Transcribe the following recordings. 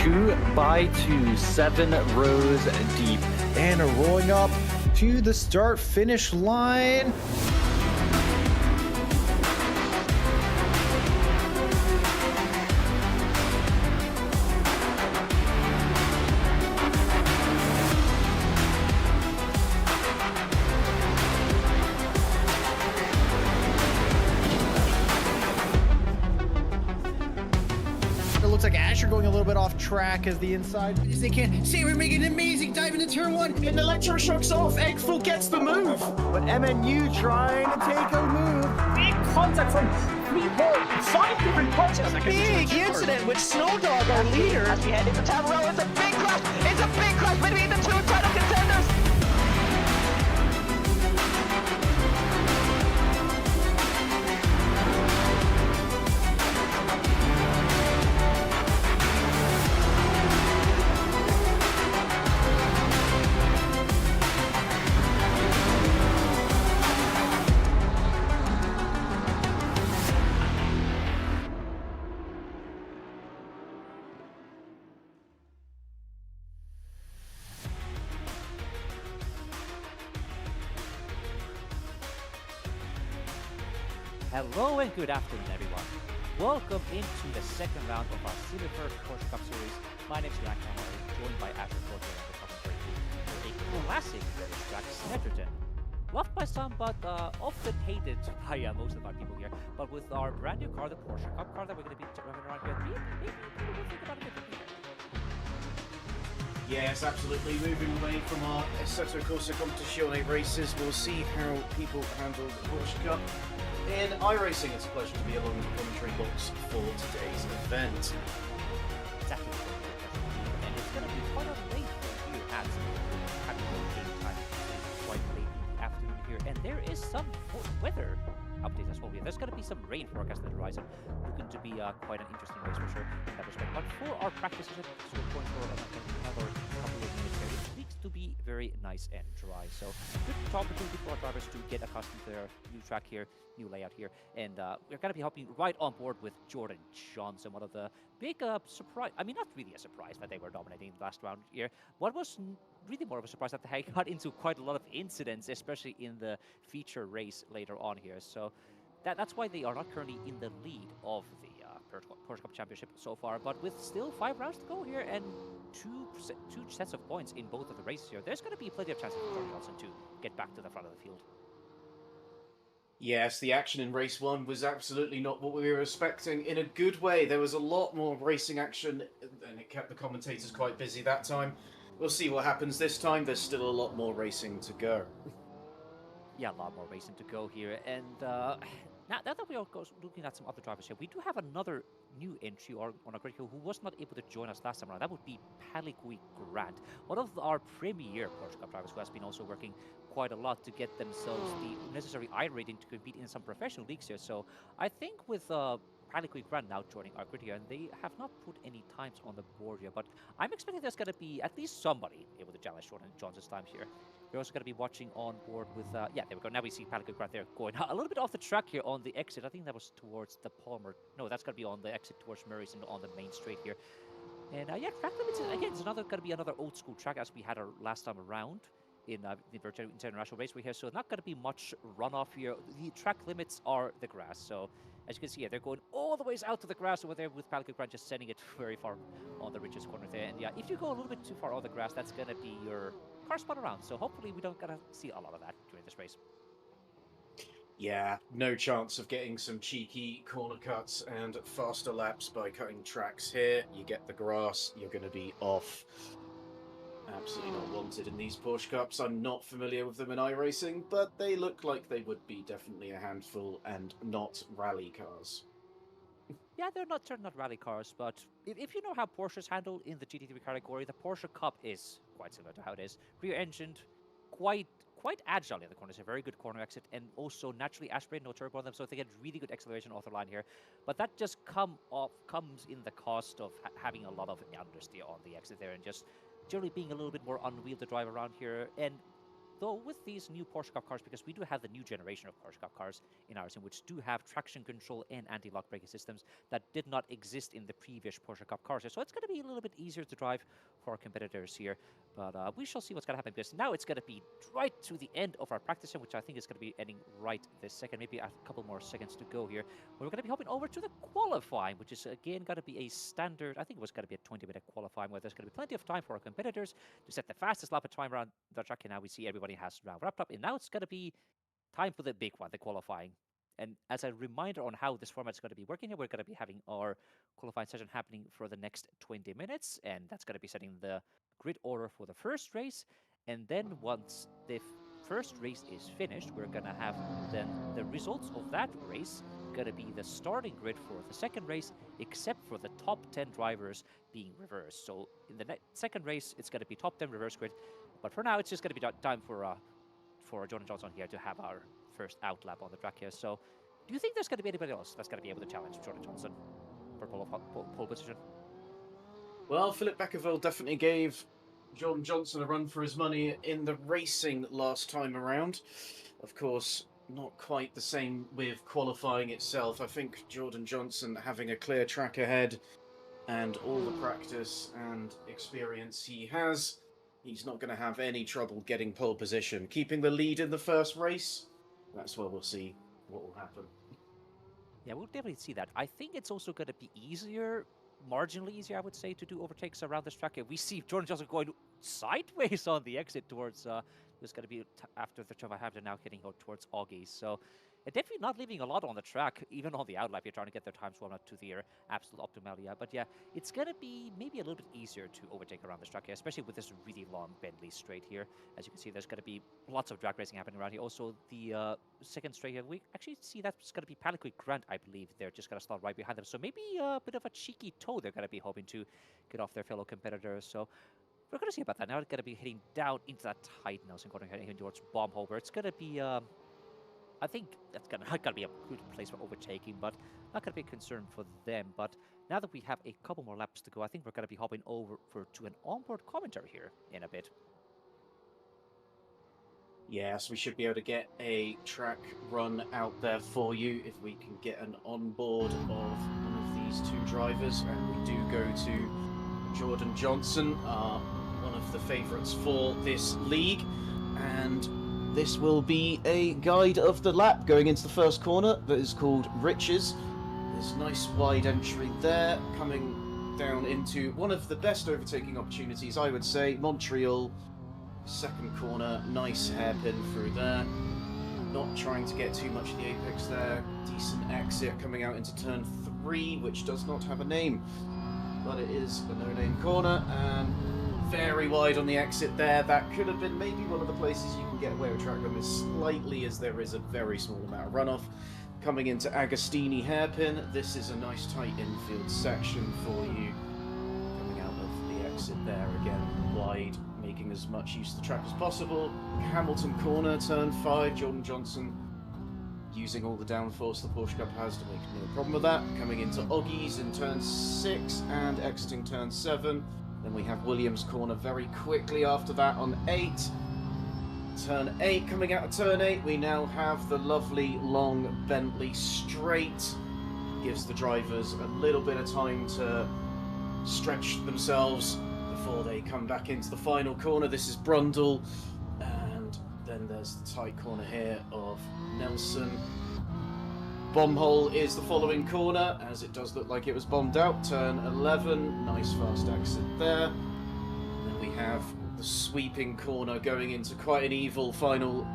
2x2, 7 rows deep. And rolling up to the start-finish line. It looks like Azure going a little bit off track as the inside. As they can. Saber making an amazing dive into turn one, and electroshocks off. Eggful gets the move. But MNU trying to take a move. Big contact from 5 different punches. Big incident with Snowdog, our leader. As we head into town row, it's a big crash. It's a big crash between the two title contenders. Hello and good afternoon, everyone. Welcome into the second round of our Simufur Porsche Cup series. My name is Denak, joined by Azure for the commentary for a classic racetrack, Snetterton. Loved by some, but often hated by most of our people here. But with our brand new car, the Porsche Cup car that we're going to be driving around here, maybe people will think about it differently. Yes, absolutely. Moving away from our Assetto Corsa Competizione races, we'll see how people handle the Porsche Cup. In iRacing, it's a pleasure to be along with the commentary box for today's event. Exactly. And it's going to be quite a late here at game time. Quite late in the afternoon here. And there is some weather updates as well. There's going to be some rain forecast on the horizon. Looking to be quite an interesting race for sure in that respect. But for our practice session, so we're going for another couple of minutes here. It needs to be very nice and dry. So good opportunity for our drivers to get accustomed to their new track here, new layout here. And we're going to be helping right on board with Jordan Johnson, one of the big surprise. I mean, not really a surprise that they were dominating the last round here. What was really more of a surprise that they got into quite a lot of incidents, especially in the feature race later on here. So that's why they are not currently in the lead of the Porsche Cup Championship so far. But with still 5 rounds to go here and two sets of points in both of the races here, there's going to be plenty of chances for Jordan Johnson to get back to the front of the field. Yes, the action in race 1 was absolutely not what we were expecting in a good way. There was a lot more racing action and it kept the commentators quite busy that time. We'll see what happens this time. There's still a lot more racing to go. Yeah, a lot more racing to go here. And now that we are looking at some other drivers here, we do have another new entry on our grid here who was not able to join us last time around. That would be Palikui Grant, one of our premier Porsche Cup drivers who has been also working quite a lot to get themselves the necessary I rating to compete in some professional leagues here. So I think with Palikui Grant now joining our grid here, and they have not put any times on the board here, but I'm expecting there's going to be at least somebody able to challenge Jordan Johnson's times here. We're also going to be watching on board with, yeah, there we go. Now we see Palikui Grant there going a little bit off the track here on the exit. I think that was towards the Palmer. No, that's going to be on the exit towards Murray's and on the main straight here. And yeah, track limits, again, it's going to be another old school track as we had our last time around in the Virtual International Raceway here. So not going to be much runoff here. The track limits are the grass. So as you can see here, they're going all the ways out to the grass over there with Palikui Grant just sending it very far on the richest corner there. And yeah, if you go a little bit too far on the grass, that's going to be your car spun around. So hopefully we don't gonna see a lot of that during this race. Yeah, no chance of getting some cheeky corner cuts and faster laps by cutting tracks here. You get the grass, you're going to be off. Absolutely not wanted in these Porsche Cups. I'm not familiar with them in iRacing, but they look like they would be definitely a handful and not rally cars. Yeah, they're not rally cars, but if you know how Porsches handle in the GT3 category, the Porsche Cup is quite similar to how it is. Rear-engined, quite agile in the corners, a very good corner exit, and also naturally aspirated, no turbo on them, so they get really good acceleration off the line here. But that just comes in the cost of having a lot of understeer on the exit there, and just generally being a little bit more unreal to drive around here. And Although with these new Porsche Cup cars, because we do have the new generation of Porsche Cup cars in our sim, which do have traction control and anti-lock braking systems that did not exist in the previous Porsche Cup cars. So it's going to be a little bit easier to drive for our competitors here. But we shall see what's going to happen, because now it's going to be right to the end of our practice, which I think is going to be ending right this second, maybe a couple more seconds to go here. We're going to be hopping over to the qualifying, which is again going to be a standard, I think it was going to be a 20-minute qualifying, where there's going to be plenty of time for our competitors to set the fastest lap of time around the track. And now we see everybody has round wrapped up, and now it's going to be time for the big one, the qualifying. And as a reminder on how this format is going to be working here, we're going to be having our qualifying session happening for the next 20 minutes, and that's going to be setting the grid order for the first race. And then once the first race is finished, we're going to have then the results of that race going to be the starting grid for the second race, except for the top 10 drivers being reversed. So in the second race, it's going to be top 10 reverse grid. But for now, it's just going to be time for Jordan Johnson here to have our first out lap on the track here. So do you think there's going to be anybody else that's going to be able to challenge Jordan Johnson for pole position? Well, Philip Beckerville definitely gave Jordan Johnson a run for his money in the racing last time around. Of course, not quite the same with qualifying itself. I think Jordan Johnson, having a clear track ahead and all the practice and experience he has, he's not going to have any trouble getting pole position. Keeping the lead in the first race, that's where we'll see what will happen. Yeah, we'll definitely see that. I think it's also going to be easier, marginally easier, I would say, to do overtakes around this track. We see Jordan Johnson going sideways on the exit towards, there's going to be after the Java Hampton now heading out towards Augie. So definitely not leaving a lot on the track, even on the outlap. You're trying to get their times warmed up to their absolute optimal. Yeah, but yeah, it's going to be maybe a little bit easier to overtake around this track here, especially with this really long Bentley straight here. As you can see, there's going to be lots of drag racing happening around here. Also, the second straight here, we actually see that's going to be Paliquid Grant, I believe. They're just going to start right behind them. So maybe a bit of a cheeky toe they're going to be hoping to get off their fellow competitors. So we're going to see about that. Now it's going to be heading down into that tight Nelson corner, heading towards Baumhover. It's going to be, I think that's going to be a good place for overtaking, but not going to be a concern for them. But now that we have a couple more laps to go, I think we're going to be hopping over to an onboard commentary here in a bit. Yes, we should be able to get a track run out there for you if we can get an onboard of one of these two drivers. And we do go to Jordan Johnson, one of the favourites for this league, and this will be a guide of the lap going into the first corner that is called Riches. There's a nice wide entry there, coming down into one of the best overtaking opportunities, I would say, Montreal. Second corner, nice hairpin through there. Not trying to get too much of the apex there. Decent exit coming out into turn 3, which does not have a name, but it is a no-name corner, and very wide on the exit there. That could have been maybe one of the places you can get away with track run as slightly as there is a very small amount of runoff. Coming into Agostini hairpin, this is a nice tight infield section for you. Coming out of the exit there again, wide, making as much use of the track as possible. Hamilton corner, turn 5, Jordan Johnson using all the downforce the Porsche Cup has to make no problem with that. Coming into Oggies in turn 6 and exiting turn 7. Then we have Williams corner very quickly after that on 8. Turn 8, coming out of turn 8, we now have the lovely long Bentley straight. Gives the drivers a little bit of time to stretch themselves before they come back into the final corner. This is Brundle, and then there's the tight corner here of Nelson. Bomb hole is the following corner, as it does look like it was bombed out. Turn 11, nice fast exit there. And then we have the sweeping corner going into quite an evil final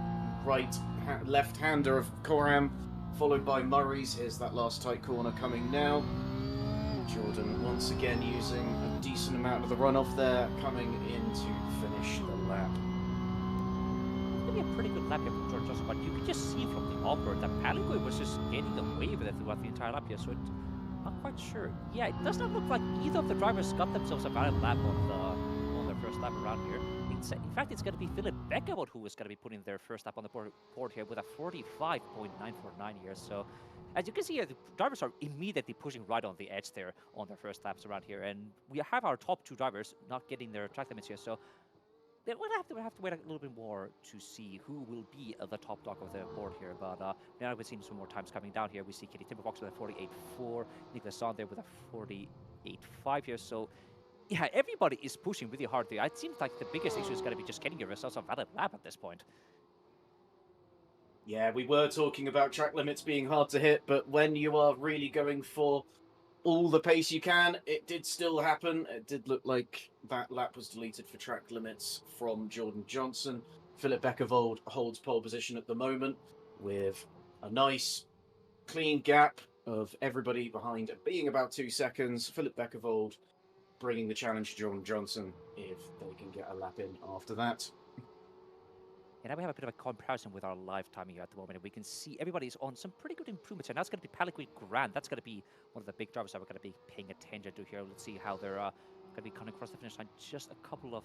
left-hander of Coram, followed by Murray's. Here's that last tight corner coming now. Jordan once again using a decent amount of the runoff there, coming in to finish the lap. A pretty good lap here from Jordan Johnson, but you could just see from the onboard that Paliquid was just getting away with it throughout the entire lap here, so I'm not quite sure. Yeah, it does not look like either of the drivers got themselves a valid lap on their first lap around here. In fact, it's going to be Philip Beckerwood who is going to be putting their first lap on the board here with a 45.949 here. So as you can see here, the drivers are immediately pushing right on the edge there on their first laps around here, and we have our top 2 drivers not getting their track limits here. So we'll have to wait a little bit more to see who will be the top dog of the board here. But now we've seen some more times coming down here. We see Kitty Timberfox with a 48.4, Nicholas Zahn there with a 48.5 here. So yeah, everybody is pushing really hard there. It seems like the biggest issue is going to be just getting your results on valid lap at this point. Yeah, we were talking about track limits being hard to hit, but when you are really going for all the pace you can, it did still happen. It did look like that lap was deleted for track limits from Jordan Johnson. Philip Beckervold holds pole position at the moment with a nice, clean gap of everybody behind being about 2 seconds. Philip Beckervold bringing the challenge to Jordan Johnson if they can get a lap in after that. And now we have a bit of a comparison with our live timing here at the moment. And we can see everybody's on some pretty good improvements. And that's going to be Paliquid Grant. That's going to be one of the big drivers that we're going to be paying attention to here. Let's see how they're going to be coming across the finish line just a couple of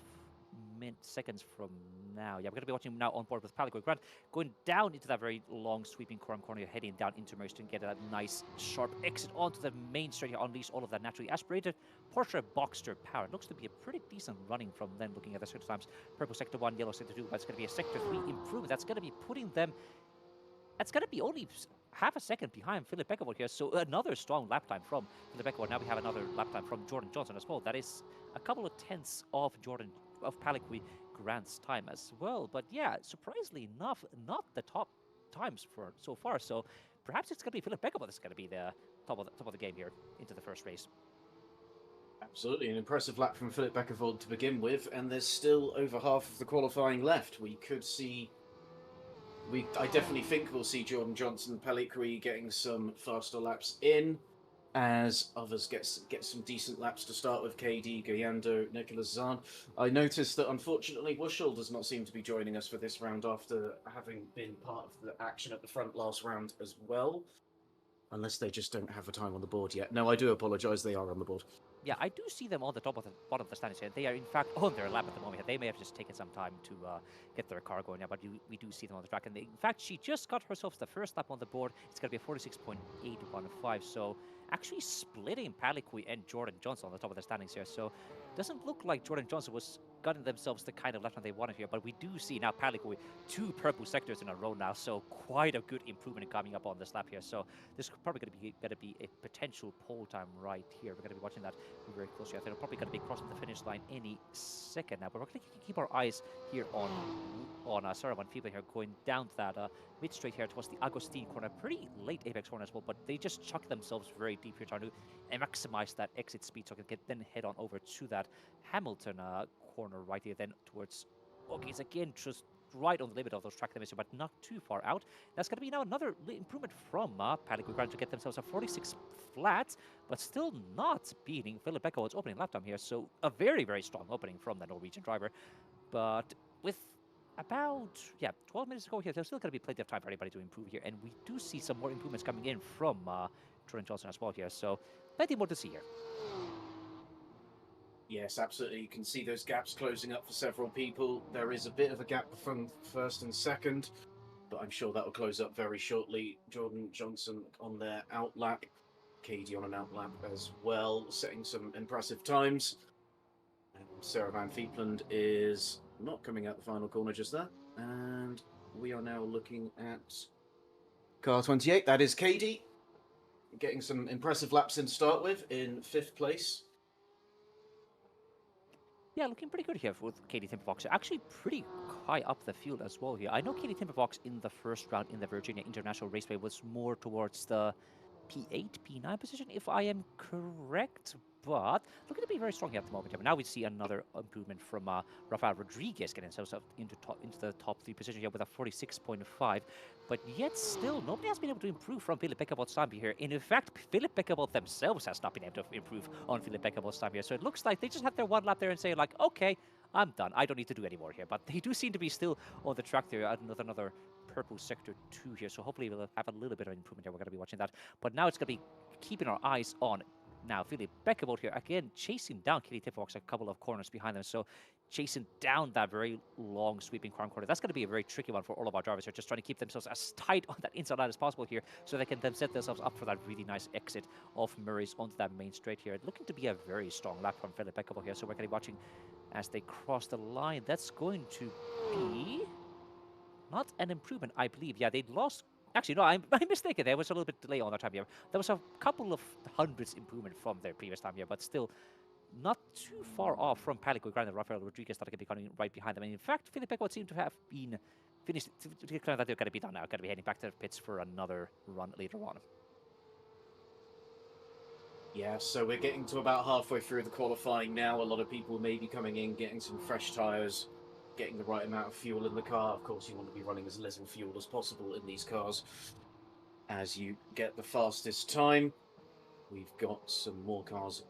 seconds from now. Yeah, we're going to be watching now on board with Paliquid Grant going down into that very long sweeping corner, heading down into Merce to get that nice sharp exit onto the main straight here, unleash all of that naturally aspirated Porsche Boxster power. It looks to be a pretty decent running from then looking at the sector times. Purple sector 1, yellow sector 2, but it's going to be a sector 3 improvement. That's going to be putting them, that's going to be only half a second behind Philip Beckervold here. So another strong lap time from Philip Beckervold. Now we have another lap time from Jordan Johnson as well. That is a couple of tenths of Paliquid Grant's time as well. But yeah, surprisingly enough, not the top times for so far. So perhaps it's going to be Philip Beckervold that's going to be the top of the game here into the first race. Absolutely, an impressive lap from Philip Beckervold to begin with, and there's still over half of the qualifying left. We could see, I definitely think we'll see Jordan Johnson, Paliquid getting some faster laps in, as others get some decent laps to start with. KD, Guyando, Nicholas Zahn. I noticed that unfortunately Wushel does not seem to be joining us for this round after having been part of the action at the front last round as well. Unless they just don't have a time on the board yet. No, I do apologise, they are on the board. Yeah, I do see them on the top of the bottom of the standings here. They are, in fact, on their lap at the moment. They may have just taken some time to get their car going now, but we do see them on the track. And in fact, she just got herself the first lap on the board. It's going to be a 46.815. So actually splitting Paliquid and Jordan Johnson on the top of the standings here. So doesn't look like Jordan Johnson was gotten themselves the kind of lap time they wanted here. But we do see now Paliquid 2 purple sectors in a row now. So quite a good improvement coming up on this lap here. So this is probably going to be a potential pole time right here. We're going to be watching that very closely. I think they're probably going to be crossing the finish line any second now. But we're going to keep our eyes here on Saravan Fiba here, going down to that mid straight here towards the Agustin corner. Pretty late apex corner as well, but they just chuck themselves very deep here, trying to maximize that exit speed so they can then head on over to that Hamilton corner right here, then towards, okay, it's again just right on the limit of those track limits, but not too far out. That's going to be now another improvement from Paliquid Grant to get themselves a 46 flat, but still not beating Philip Beckervold's opening lap time here. So a very, very strong opening from the Norwegian driver. But with about, 12 minutes to go here, there's still going to be plenty of time for anybody to improve here. And we do see some more improvements coming in from Jordan Johnson as well here. So plenty more to see here. Yes, absolutely. You can see those gaps closing up for several people. There is a bit of a gap from first and second, but I'm sure that will close up very shortly. Jordan Johnson on their outlap, KD on an outlap as well, setting some impressive times. And Sarah Van Fiepland is not coming out the final corner just there. And we are now looking at car 28. That is KD, getting some impressive laps in to start with in 5th place. Yeah, looking pretty good here with Katie Timberfox. Actually pretty high up the field as well here. I know Katie Timberfox in the first round in the Virginia International Raceway was more towards the P8, P9 position, if I am correct. But looking to be very strong here at the moment. But now we see another improvement from Rafael Rodriguez getting himself into the top 3 position here with a 46.5. But yet still, nobody has been able to improve from Philip Beckervold's time here. And in fact, Philip Beckervold themselves has not been able to improve on Philip Beckervold's time here. So it looks like they just had their one lap there and say like, okay, I'm done. I don't need to do any more here. But they do seem to be still on the track there. Another purple sector 2 here. So hopefully we'll have a little bit of improvement here. We're going to be watching that. But now it's going to be keeping our eyes on now Philip Beckervold here again chasing down Katie Timberfox a couple of corners behind them. So chasing down that very long sweeping crown corner. That's going to be a very tricky one for all of our drivers. They're just trying to keep themselves as tight on that inside line as possible here, so they can then set themselves up for that really nice exit of Murray's onto that main straight here. Looking to be a very strong lap from Philip Beckable here, so we're going to be watching as they cross the line. That's going to be not an improvement, I believe. Yeah, they lost. Actually, no, I'm mistaken. There was a little bit delay on that time here. There was a couple of hundreds improvement from their previous time here, but still not too far off from Palico Grande and Rafael Rodriguez that are going to be coming right behind them. And in fact, Philip Beckwood seemed to have been finished, to declare that they're going to be done now, going to be heading back to the pits for another run later on. Yeah, so we're getting to about halfway through the qualifying now. A lot of people may be coming in, getting some fresh tyres, getting the right amount of fuel in the car. Of course, you want to be running as little fuel as possible in these cars as you get the fastest time. We've got some more cars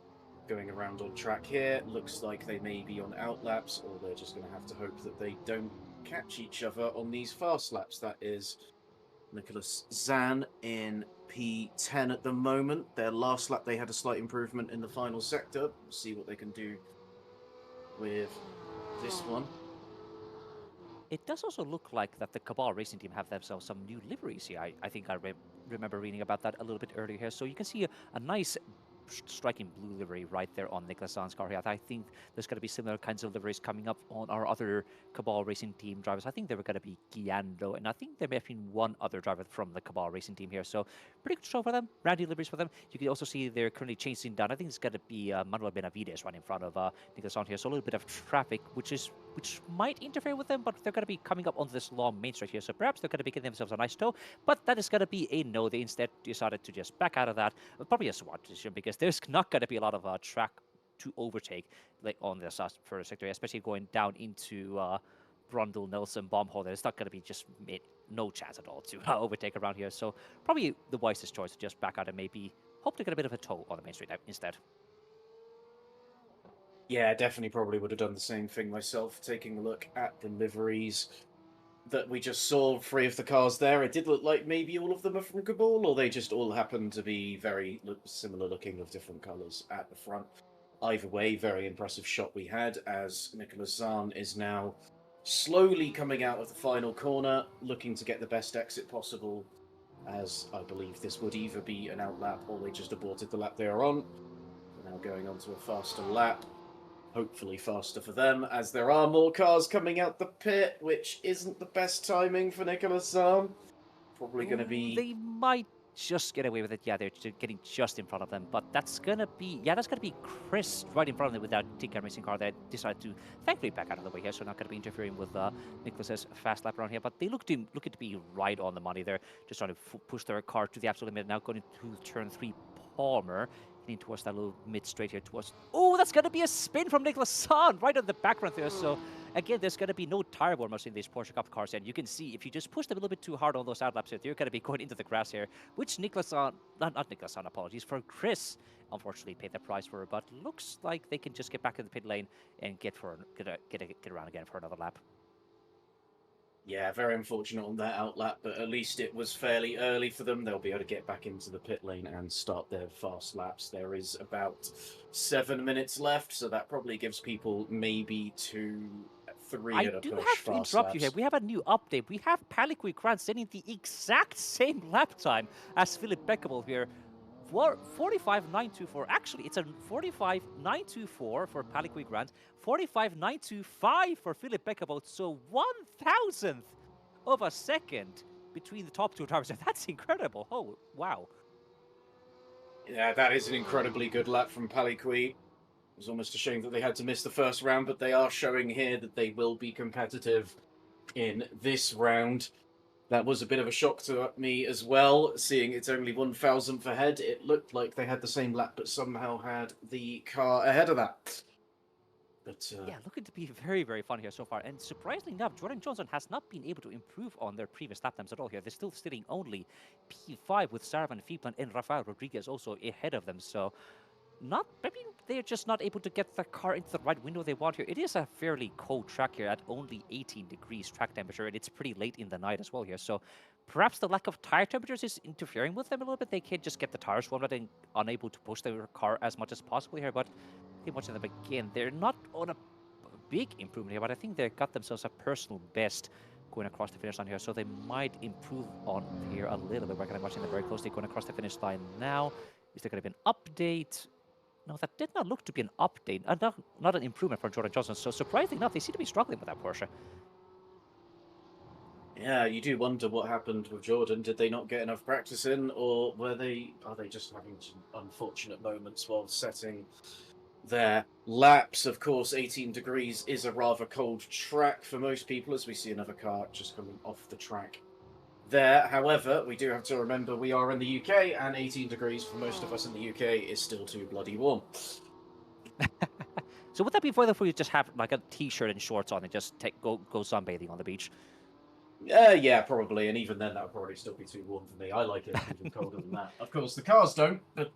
going around on track here. Looks like they may be on outlaps, or they're just going to have to hope that they don't catch each other on these fast laps. That is Nicholas Zan in P10 at the moment. Their last lap they had a slight improvement in the final sector. We'll see what they can do with this one. It does also look like that the Cabal racing team have themselves some new liveries here. I think I remember reading about that a little bit earlier here. So you can see a nice striking blue livery right there on Nicholas Zan's car here. I think there's going to be similar kinds of liveries coming up on our other Cabal racing team drivers. I think they were going to be Giando, and I think there may have been one other driver from the Cabal racing team here. So pretty good show for them. Randy liveries for them. You can also see they're currently chasing down. I think it's going to be Manuel Benavides right in front of Nicholas Zan here. So a little bit of traffic, which might interfere with them, but they're going to be coming up onto this long main straight here. So perhaps they're going to be getting themselves a nice tow, but that is going to be a no. They instead decided to just back out of that. Probably a smart decision, because there's not going to be a lot of track to overtake like on the further sector, especially going down into Brundle, Nelson, Baumholder. It's not going to be just no chance at all to overtake around here. So probably the wisest choice to just back out and maybe hope to get a bit of a tow on the main street instead. Yeah, definitely probably would have done the same thing myself, taking a look at the liveries that we just saw, 3 of the cars there. It did look like maybe all of them are from Cabal, or they just all happen to be very similar looking of different colours at the front. Either way, very impressive shot we had, as Nicholas Zan is now slowly coming out of the final corner, looking to get the best exit possible, as I believe this would either be an outlap or they just aborted the lap they are on. We're now going on to a faster lap. Hopefully faster for them, as there are more cars coming out the pit, which isn't the best timing for Nicholas Zan. Probably going to be... They might just get away with it. Yeah, they're getting just in front of them, but that's going to be... Yeah, that's going to be Chris right in front of them with that Tinker racing car that decided to thankfully back out of the way here, so not going to be interfering with Nicholas's fast lap around here. But they looking to be right on the money there, just trying to push their car to the absolute limit. Now going to turn 3, Palmer. Heading towards that little mid-straight here towards... Oh, that's going to be a spin from Nicholas Zan right on the background there. So, again, there's going to be no tire warmers in these Porsche Cup cars. And you can see, if you just push them a little bit too hard on those outlaps here, they're going to be going into the grass here, which Nicholas Zan... Not Nicholas Zan, apologies, for Chris, unfortunately, paid the price for. But looks like they can just get back in the pit lane and get around again for another lap. Yeah, very unfortunate on that outlap, but at least it was fairly early for them. They'll be able to get back into the pit lane and start their fast laps. There is about 7 minutes left, so that probably gives people maybe 2, 3 I at a do push have to fast interrupt you laps. here. We have a new update. We have Palico Grant setting the exact same lap time as Philip Beckable here. 45.924. Actually, it's a 45.924 for Palico Grant, 45.925 for Philip Beckable. So 1,000th of a second between the top 2 drivers. That's incredible. Oh, wow. Yeah, that is an incredibly good lap from Palico. It was almost a shame that they had to miss the first round, but they are showing here that they will be competitive in this round. That was a bit of a shock to me as well, seeing it's only 1,000th ahead. It looked like they had the same lap, but somehow had the car ahead of that. But yeah, looking to be very, very fun here so far. And surprisingly enough, Jordan Johnson has not been able to improve on their previous lap times at all here. They're still sitting only P5 with Saravan Fieplan and Rafael Rodriguez also ahead of them. So maybe they're just not able to get the car into the right window they want here. It is a fairly cold track here at only 18 degrees track temperature, and it's pretty late in the night as well here. So perhaps the lack of tire temperatures is interfering with them a little bit. They can't just get the tires warmed and unable to push their car as much as possible here. But watching them again, they're not on a big improvement here, but I think they got themselves a personal best going across the finish line here, so they might improve on here a little bit. We're going to watching them very closely going across the finish line now. Is there going to be an update? No, that did not look to be an update, not an improvement for Jordan Johnson. So surprisingly enough, they seem to be struggling with that Porsche. Yeah, you do wonder what happened with Jordan. Did they not get enough practice in, or are they just having some unfortunate moments while setting their laps? Of course, 18 degrees is a rather cold track for most people, as we see another car just coming off the track there. However, we do have to remember we are in the UK, and 18 degrees for most of us in the UK is still too bloody warm. So would that be further if we just have like a t-shirt and shorts on and just go sunbathing on the beach? Yeah, probably, and even then that would probably still be too warm for me. I like it even colder than that. Of course, the cars don't, but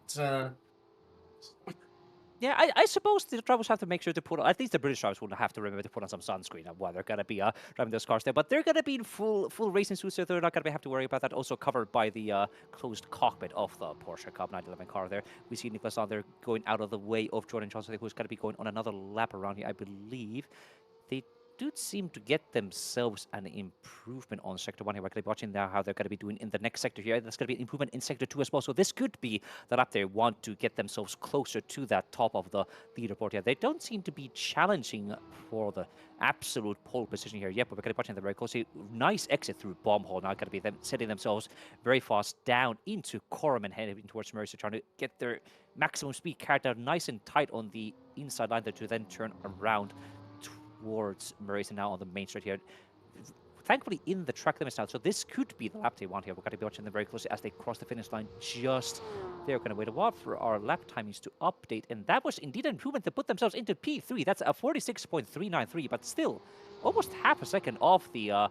yeah, I suppose the drivers have to make sure to put on, at least the British drivers will have to remember to put on some sunscreen while they're going to be driving those cars there. But they're going to be in full racing suits, so they're not going to have to worry about that. Also covered by the closed cockpit of the Porsche Cup 911 car there. We see Nicholas on there going out of the way of Jordan Johnson, who's going to be going on another lap around here, I believe. They do seem to get themselves an improvement on Sector 1 here. We're going to be watching now how they're going to be doing in the next sector here. There's going to be an improvement in Sector 2 as well. So this could be that up there want to get themselves closer to that top of the leaderboard here. They don't seem to be challenging for the absolute pole position here yet, but we're going to be watching them very closely. Nice exit through Bomb Hole. Now going to be them setting themselves very fast down into Coram and heading towards Maurer, so trying to get their maximum speed carried out nice and tight on the inside line there to then turn around towards Maurer now on the main straight here. Thankfully in the track limits now, so this could be the lap they want here. We're going to be watching them very closely as they cross the finish line just there. Going to wait a while for our lap timings to update, and that was indeed an improvement to put themselves into P3. That's a 46.393, but still almost half a second off the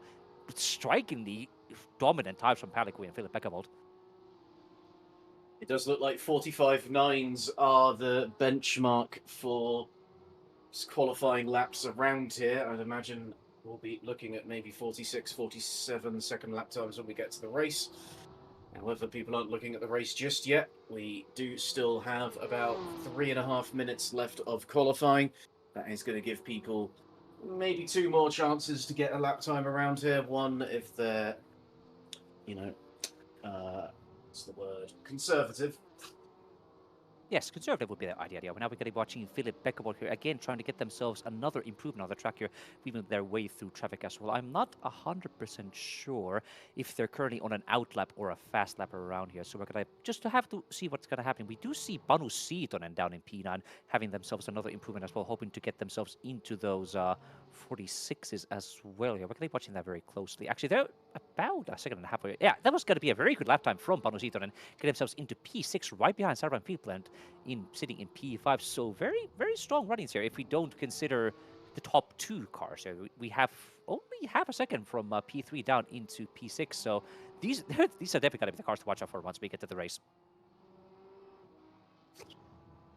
strikingly dominant times from Palakui and Philip Beckervold. It does look like 45.9s are the benchmark for qualifying laps around here. I'd imagine we'll be looking at maybe 46, 47 second lap times when we get to the race. However, people aren't looking at the race just yet. We do still have about 3.5 minutes left of qualifying. That is going to give people maybe 2 more chances to get a lap time around here. One, if they're, what's the word? Conservative. Yes, conservative would be the idea. Now we're going to be watching Philip Beckervold here again, trying to get themselves another improvement on the track here, weaving their way through traffic as well. I'm not 100% sure if they're currently on an out lap or a fast lap around here, so we're going to just have to see what's going to happen. We do see Banu Seaton down in P9 having themselves another improvement as well, hoping to get themselves into those 46s as well here. We're going to be watching that very closely. Actually, they're about a second and a half away. Yeah, that was going to be a very good lap time from Banu Seaton and get themselves into P6 right behind Sarvan Peatland sitting in P5. So very, very strong runnings here if we don't consider the top 2 cars here. We have only half a second from P3 down into P6. So these are definitely going to be the cars to watch out for once we get to the race.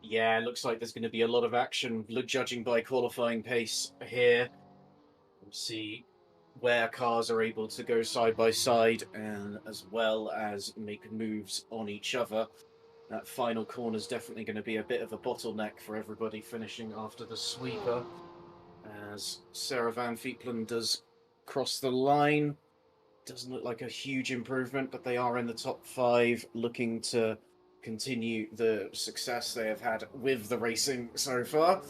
Yeah, it looks like there's going to be a lot of action, judging by qualifying pace here. We'll see where cars are able to go side by side, and as well as make moves on each other. That final corner is definitely going to be a bit of a bottleneck for everybody finishing after the sweeper. As Sarah Van Fietland does cross the line. Doesn't look like a huge improvement, but they are in the top 5, looking to continue the success they have had with the racing so far.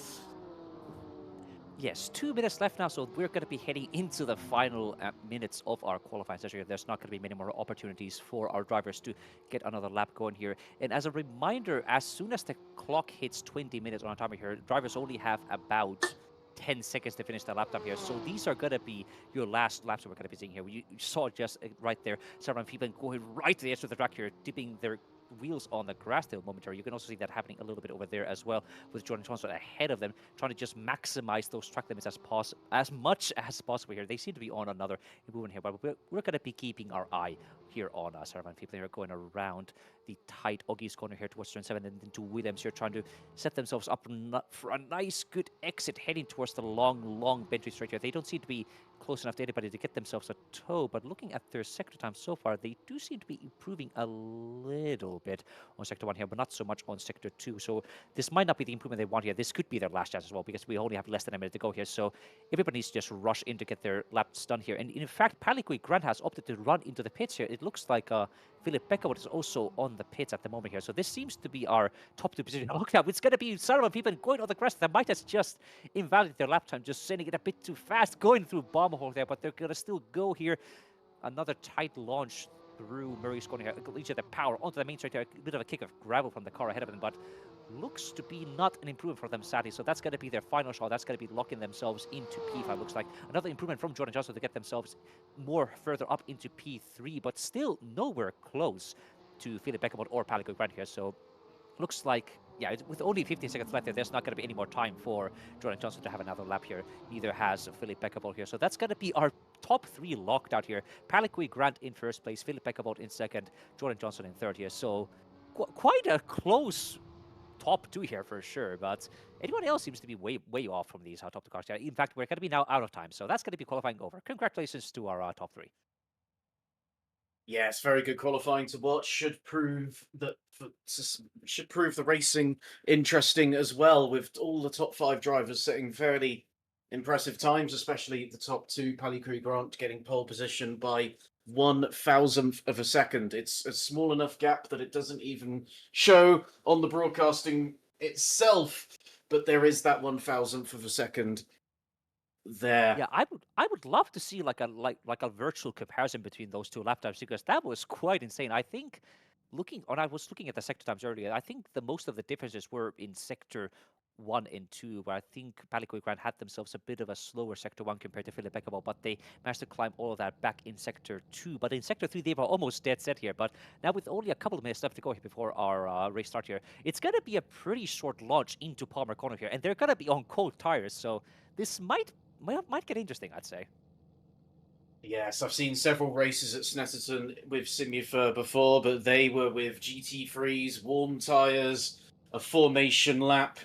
Yes, 2 minutes left now, so we're going to be heading into the final minutes of our qualifying session. There's not going to be many more opportunities for our drivers to get another lap going here. And as a reminder, as soon as the clock hits 20 minutes on our timer here, drivers only have about 10 seconds to finish the lap time here. So these are going to be your last laps that we're going to be seeing here. You saw just right there, several people going right to the edge of the track here, dipping their wheels on the grass there momentarily. You can also see that happening a little bit over there as well, with Jordan Johnson ahead of them, trying to just maximize those track limits as much as possible here. They seem to be on another improvement here, but we're going to be keeping our eye here on Saravan. People here going around the tight Oggy's corner here towards turn 7, and then to Williams here trying to set themselves up for a nice, good exit heading towards the long Bentley straight here. They don't seem to be close enough to anybody to get themselves a toe, but looking at their sector time so far, they do seem to be improving a little bit on sector 1 here, but not so much on sector 2. So this might not be the improvement they want here. This could be their last chance as well, because we only have less than a minute to go here. So everybody needs to just rush in to get their laps done here. And in fact, Palikui Grant has opted to run into the pits here. It looks like Philip Beckwood is also on the pits at the moment here. So this seems to be our top 2 position. Look out, it's going to be Saravan people going on the crest. They might have just invalidated their lap time, just sending it a bit too fast, going through bomb hole there, but they're going to still go here. Another tight launch through Murray's corner here. Leads the power onto the main straight here. A bit of a kick of gravel from the car ahead of them, but looks to be not an improvement for them, sadly. So that's going to be their final shot. That's going to be locking themselves into P5, looks like. Another improvement from Jordan Johnson to get themselves more further up into P3, but still nowhere close to Philip Beckhamot or Palikui Grant here. So looks like, yeah, with only 15 seconds left there, there's not going to be any more time for Jordan Johnson to have another lap here. Neither has Philip Beckhamot here. So that's going to be our top 3 locked out here. Palikui Grant in first place, Philip Beckhamot in second, Jordan Johnson in third here. So quite a close top 2 here for sure, but anyone else seems to be way off from these top 2 cars here. In fact, we're going to be now out of time, so that's going to be qualifying over. Congratulations to our top 3. Yes, very good qualifying to watch. Should prove the racing interesting as well, with all the top 5 drivers setting fairly impressive times, especially the top 2, Palikui Grant getting pole position by 1,000th of a second. It's a small enough gap that it doesn't even show on the broadcasting itself, but there is that 1,000th of a second there. Yeah, I would love to see like a virtual comparison between those 2 lap times, because that was quite insane. I think I was looking at the sector times earlier. I think the most of the differences were in sector 1 and 2, where I think Palikui Grant had themselves a bit of a slower sector 1 compared to Philip Beckhamot, but they managed to climb all of that back in sector 2. But in sector 3, they were almost dead set here. But now with only a couple of minutes left to go here before our race start here, it's going to be a pretty short launch into Palmer Corner here, and they're going to be on cold tires. So this might get interesting, I'd say. Yes, I've seen several races at Snetterton with Simufur before, but they were with GT3s, warm tyres, a formation lap.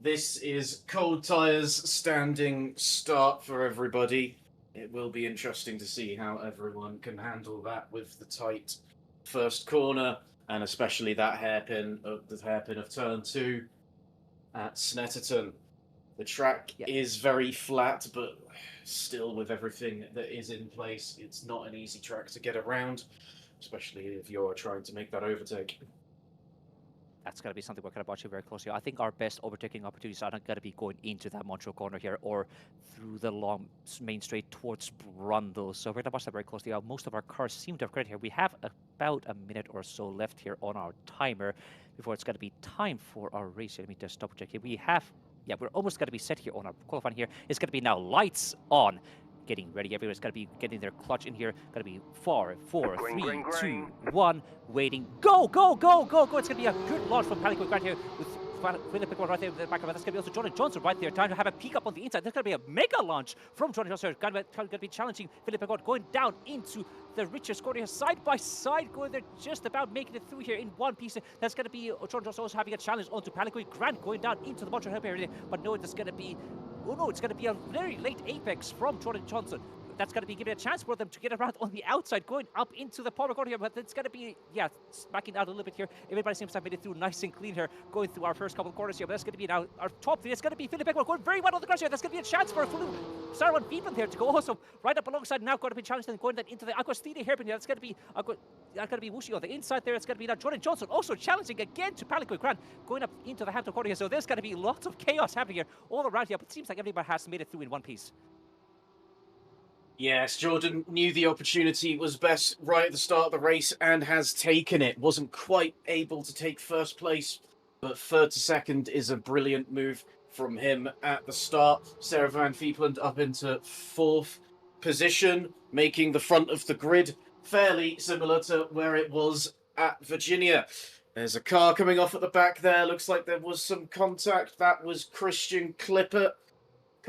This is cold tyres, standing start for everybody. It will be interesting to see how everyone can handle that with the tight first corner, and especially that hairpin of turn 2 at Snetterton. The track is very flat, but still with everything that is in place, it's not an easy track to get around, especially if you're trying to make that overtake. That's going to be something we're going to watch very closely. I think our best overtaking opportunities are not going to be going into that Montreal corner here or through the long main straight towards Brundle. So we're going to watch that very closely. Most of our cars seem to have credit here. We have about a minute or so left here on our timer before it's going to be time for our race. Let me just double check here. We're almost going to be set here on our qualifying here. It's going to be now lights on. Getting ready. Everyone's got to be getting their clutch in here. Got to be 4, 3, 2, 1. Waiting. Go, go, go, go, go. It's going to be a good launch from Palikui Grant here with Philip Beckhamot right there in the back of it. That's going to be also Jordan Johnson right there, trying to have a peek up on the inside. There's going to be a mega launch from Jordan Johnson. Going to be challenging Philip Beckhamot, going down into the Richards corner here, side by side, going there, just about making it through here in one piece. That's going to be Jordan Johnson also having a challenge onto Palikui Grant, going down into the Montreal area. But no, it's going to be it's going to be a very late apex from Jordan Johnson. That's going to be giving a chance for them to get around on the outside, going up into the Palmer corner here, but it's going to be, backing out a little bit here. Everybody seems to have made it through nice and clean here, going through our first couple of corners here, but that's going to be now our top 3. It's going to be Philip Beckhamot going very well on the grass here. That's going to be a chance for Sarwan Beepan here to go also right up alongside, now going to be challenged and going then into the Agostini hairpin here. That's going to be Wushi on the inside there. It's going to be now Jordan Johnson also challenging again to Palikui Grant, going up into the Hampton corner here. So there's going to be lots of chaos happening here all around here, but it seems like everybody has made it through in one piece. Yes, Jordan knew the opportunity was best right at the start of the race and has taken it. Wasn't quite able to take first place, but third to second is a brilliant move from him at the start. Sarah Van Fiepland up into 4th position, making the front of the grid fairly similar to where it was at Virginia. There's a car coming off at the back there. Looks like there was some contact. That was Christian Clippert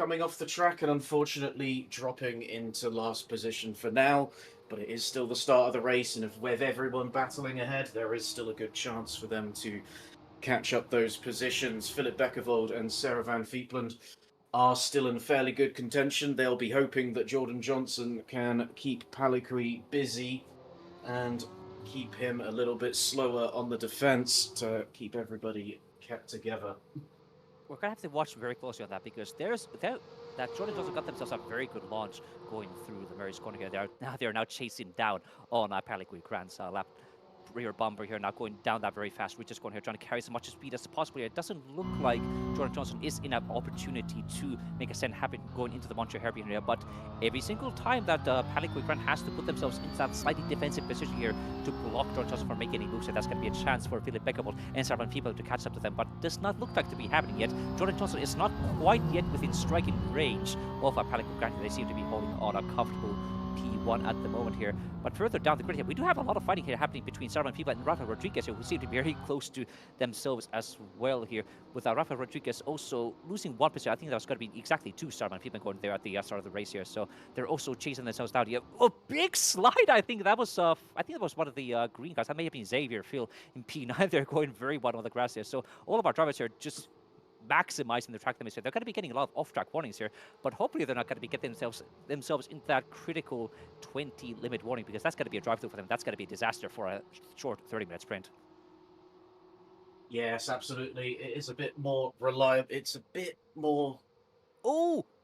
coming off the track and unfortunately dropping into last position for now. But it is still the start of the race, and with everyone battling ahead, there is still a good chance for them to catch up those positions. Philip Beckervold and Sarah Van Fiepland are still in fairly good contention. They'll be hoping that Jordan Johnson can keep Palikui busy and keep him a little bit slower on the defense to keep everybody kept together. We're going to have to watch very closely on that, because that Jordan Johnson got themselves a very good launch going through the Mary's corner here. They're now chasing down on Palikui Grant's lap rear bumper here, now going down that very fast route, just going here, trying to carry as much speed as possible here. It doesn't look like Jordan Johnson is in an opportunity to make a send happen going into the Montreal hairpin area, but every single time that Palikui Grant has to put themselves into that slightly defensive position here to block Jordan Johnson from making any moves, that's going to be a chance for Philip Beckervold and several people to catch up to them, but does not look like to be happening yet. Jordan Johnson is not quite yet within striking range of Palikui Grant. They seem to be holding on a comfortable P1 at the moment here. But further down the grid here, we do have a lot of fighting here happening between Sarvan Pipa and Rafael Rodriguez here, who seem to be very close to themselves as well here, with Rafael Rodriguez also losing one position. I think that was going to be exactly 2 Sarvan Pipa going there at the start of the race here, so they're also chasing themselves down here. Oh, big slide! I think that was one of the green cars. That may have been Xavier Phil in P9. They're going very wide on the grass here, so all of our drivers here just maximizing the track limits here. They're going to be getting a lot of off-track warnings here, but hopefully they're not going to be getting themselves into that critical 20 limit warning, because that's going to be a drive-through for them. That's going to be a disaster for a short 30-minute sprint. Yes, absolutely. It is a bit more reliable. It's a bit more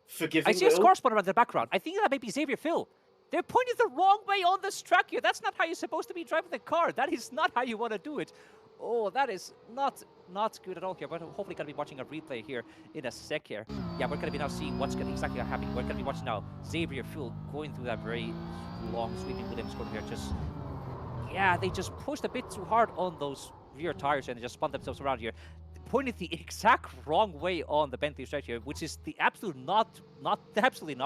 forgiving. I see a score spotter in the background. I think that may be Xavier Phil. They're pointing the wrong way on this track here. That's not how you're supposed to be driving the car. That is not how you want to do it. Oh, that is not good at all here. But hopefully going to be watching a replay here in a sec here. Yeah, we're going to be now seeing what's going to exactly happening. We're going to be watching now Xavier Phil going through that very long sweeping Williams corner here. They just pushed a bit too hard on those rear tires and they just spun themselves around here, pointed the exact wrong way on the Bentley stretch here, which is the absolutely not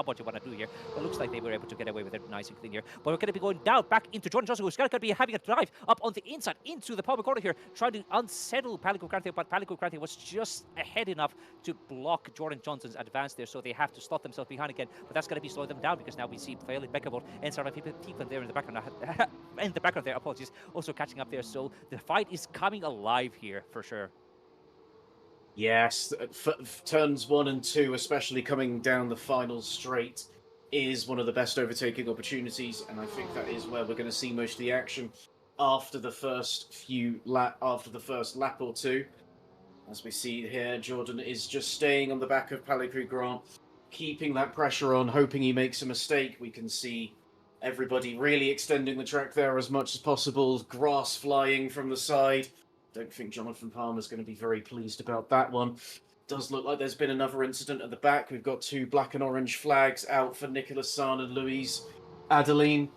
what you want to do here. But it looks like they were able to get away with it nice and clean here. But we're going to be going down back into Jordan Johnson, who's going to be having a drive up on the inside into the power corner here, trying to unsettle Palikui Grant, but Palikui Grant was just ahead enough to block Jordan Johnson's advance there, so they have to slot themselves behind again. But that's going to be slowing them down, because now we see Philip Beckervold and Sarah people there in the background. In the background there, apologies, also catching up there. So the fight is coming alive here for sure. Yes, turns 1 and 2, especially coming down the final straight, is one of the best overtaking opportunities, and I think that is where we're going to see most of the action after the first lap or two. As we see here, Jordan is just staying on the back of Palikui Grant, keeping that pressure on, hoping he makes a mistake. We can see everybody really extending the track there as much as possible, grass flying from the side. Don't think Jonathan Palmer's going to be very pleased about that one. Does look like there's been another incident at the back. We've got 2 black and orange flags out for Nicolas San and Louise Adeline.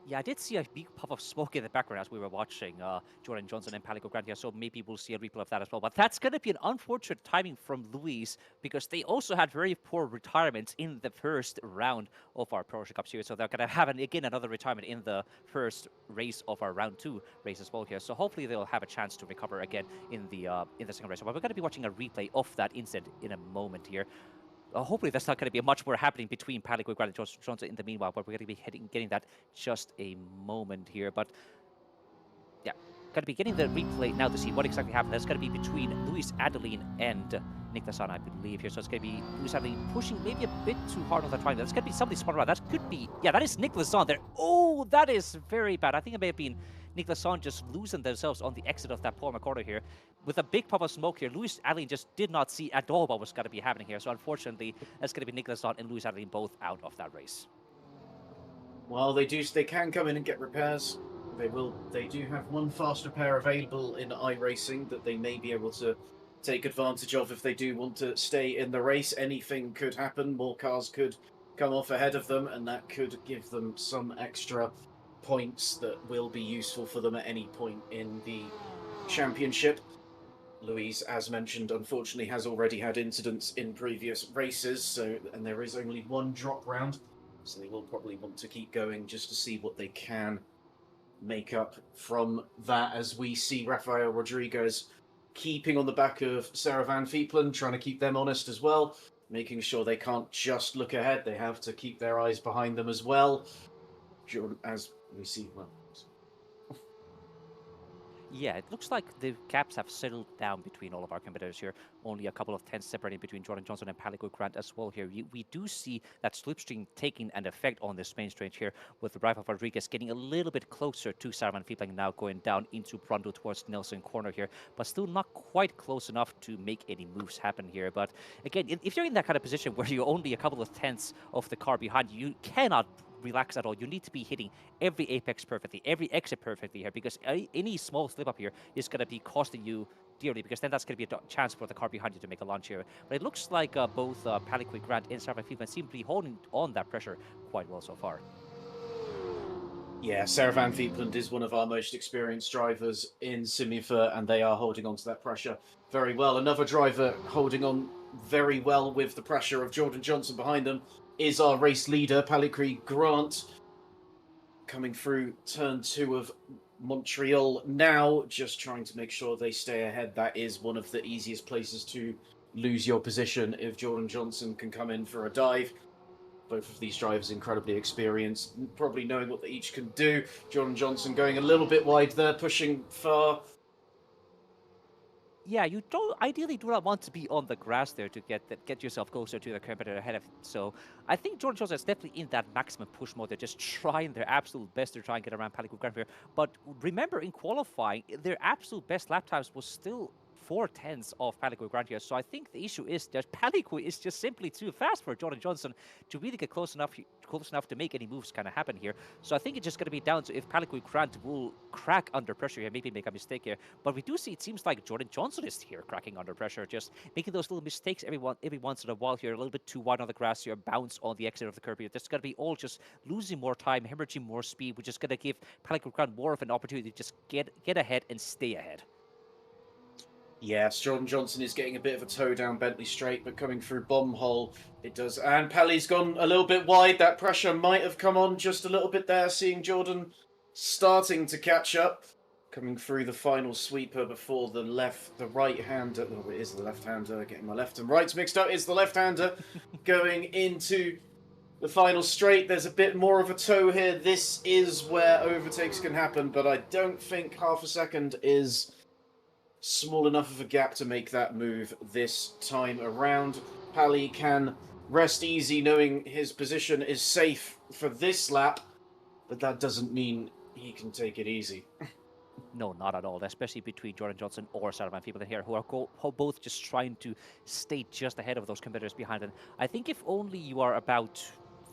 Yeah, I did see a big puff of smoke in the background as we were watching Jordan Johnson and Palikui Grant here, so maybe we'll see a replay of that as well. But that's going to be an unfortunate timing from Louise, because they also had very poor retirements in the first round of our Porsche Cup series, so they're going to have again another retirement in the first race of our round 2 race as well here. So hopefully they'll have a chance to recover again in the second race. But we're going to be watching a replay of that incident in a moment here. Hopefully there's not going to be much more happening between Palikui Grant and Johnson in the meanwhile, but we're going to be getting that just a moment here. But yeah, going to be getting the replay now to see what exactly happened. That's going to be between Louise Adeline and Nicolas San, I believe, here. So it's going to be Louise Adeline pushing maybe a bit too hard on the triangle. That's going to be somebody spun around. That could be, yeah, that is Nicolas San there. Oh, that is very bad. I think it may have been Nicolas San just losing themselves on the exit of that Palmer corner here. With a big puff of smoke here, Louise Adeline just did not see at all what was going to be happening here. So unfortunately, that's going to be Nicolas San and Louise Adeline both out of that race. Well, they can come in and get repairs. They do have one fast repair available in iRacing that they may be able to take advantage of if they do want to stay in the race. Anything could happen. More cars could come off ahead of them, and that could give them some extra points that will be useful for them at any point in the championship. Louise, as mentioned, unfortunately has already had incidents in previous races, and there is only one drop round, so they will probably want to keep going just to see what they can make up from that, as we see Rafael Rodriguez keeping on the back of Sarah Van Fiepland, trying to keep them honest as well. making sure they can't just look ahead. They have to keep their eyes behind them as well. As we see, well, Yeah, it looks like the gaps have settled down between all of our competitors here. Only a couple of tenths separating between Jordan Johnson and Palico Grant as well here. We do see that slipstream taking an effect on this main straight here, with the Rafa Rodriguez getting a little bit closer to Sarvan Fiplang, now going down into Brundle towards Nelson corner here, but still not quite close enough to make any moves happen here. But again, if you're in that kind of position where you're only a couple of tenths of the car behind you, you cannot relax at all. You need to be hitting every apex perfectly, every exit perfectly here, because any small slip up here is going to be costing you dearly, because then that's going to be a chance for the car behind you to make a launch here. But it looks like both Palico Grant and Sarvan Fiplang seem to be holding on that pressure quite well so far. Yeah, Sarvan Fipland is one of our most experienced drivers in Simufur, and they are holding on to that pressure very well. Another driver holding on very well with the pressure of Jordan Johnson behind them is our race leader, Palico Grant, coming through turn 2 of Montreal now, just trying to make sure they stay ahead. That is one of the easiest places to lose your position if Jordan Johnson can come in for a dive. Both of these drivers incredibly experienced, probably knowing what they each can do. Jordan Johnson going a little bit wide there, pushing far. Yeah, you ideally do not want to be on the grass there to get yourself closer to the competitor ahead of. So I think Jordan Johnson is definitely in that maximum push mode. They're just trying their absolute best to try and get around Palico Grant here. But remember, in qualifying, their absolute best lap times was still 4/10 of Palico Grant here. So I think the issue is that Palico is just simply too fast for Jordan Johnson to really get close enough to make any moves kind of happen here. So I think it's just going to be down to if Palico Grant will crack under pressure here, maybe make a mistake here. But we do see, it seems like Jordan Johnson is here cracking under pressure, just making those little mistakes every once in a while here, a little bit too wide on the grass here, bounce on the exit of the curb here. That's going to be all just losing more time, hemorrhaging more speed, which is going to give Palico Grant more of an opportunity to just get ahead and stay ahead. Yes, Jordan Johnson is getting a bit of a toe down Bentley Straight, but coming through Bomb Hole, it does. And Pali's gone a little bit wide. That pressure might have come on just a little bit there, seeing Jordan starting to catch up. Coming through the final sweeper before the right-hander. Oh, it is the left-hander. Getting my left and rights mixed up. It's the left-hander going into the final straight. There's a bit more of a toe here. This is where overtakes can happen, but I don't think half a second is small enough of a gap to make that move this time around. Pali can rest easy knowing his position is safe for this lap, but that doesn't mean he can take it easy. No, not at all, especially between Jordan Johnson or Sarvan Fiplang here, who are both just trying to stay just ahead of those competitors behind them. I think if only you are about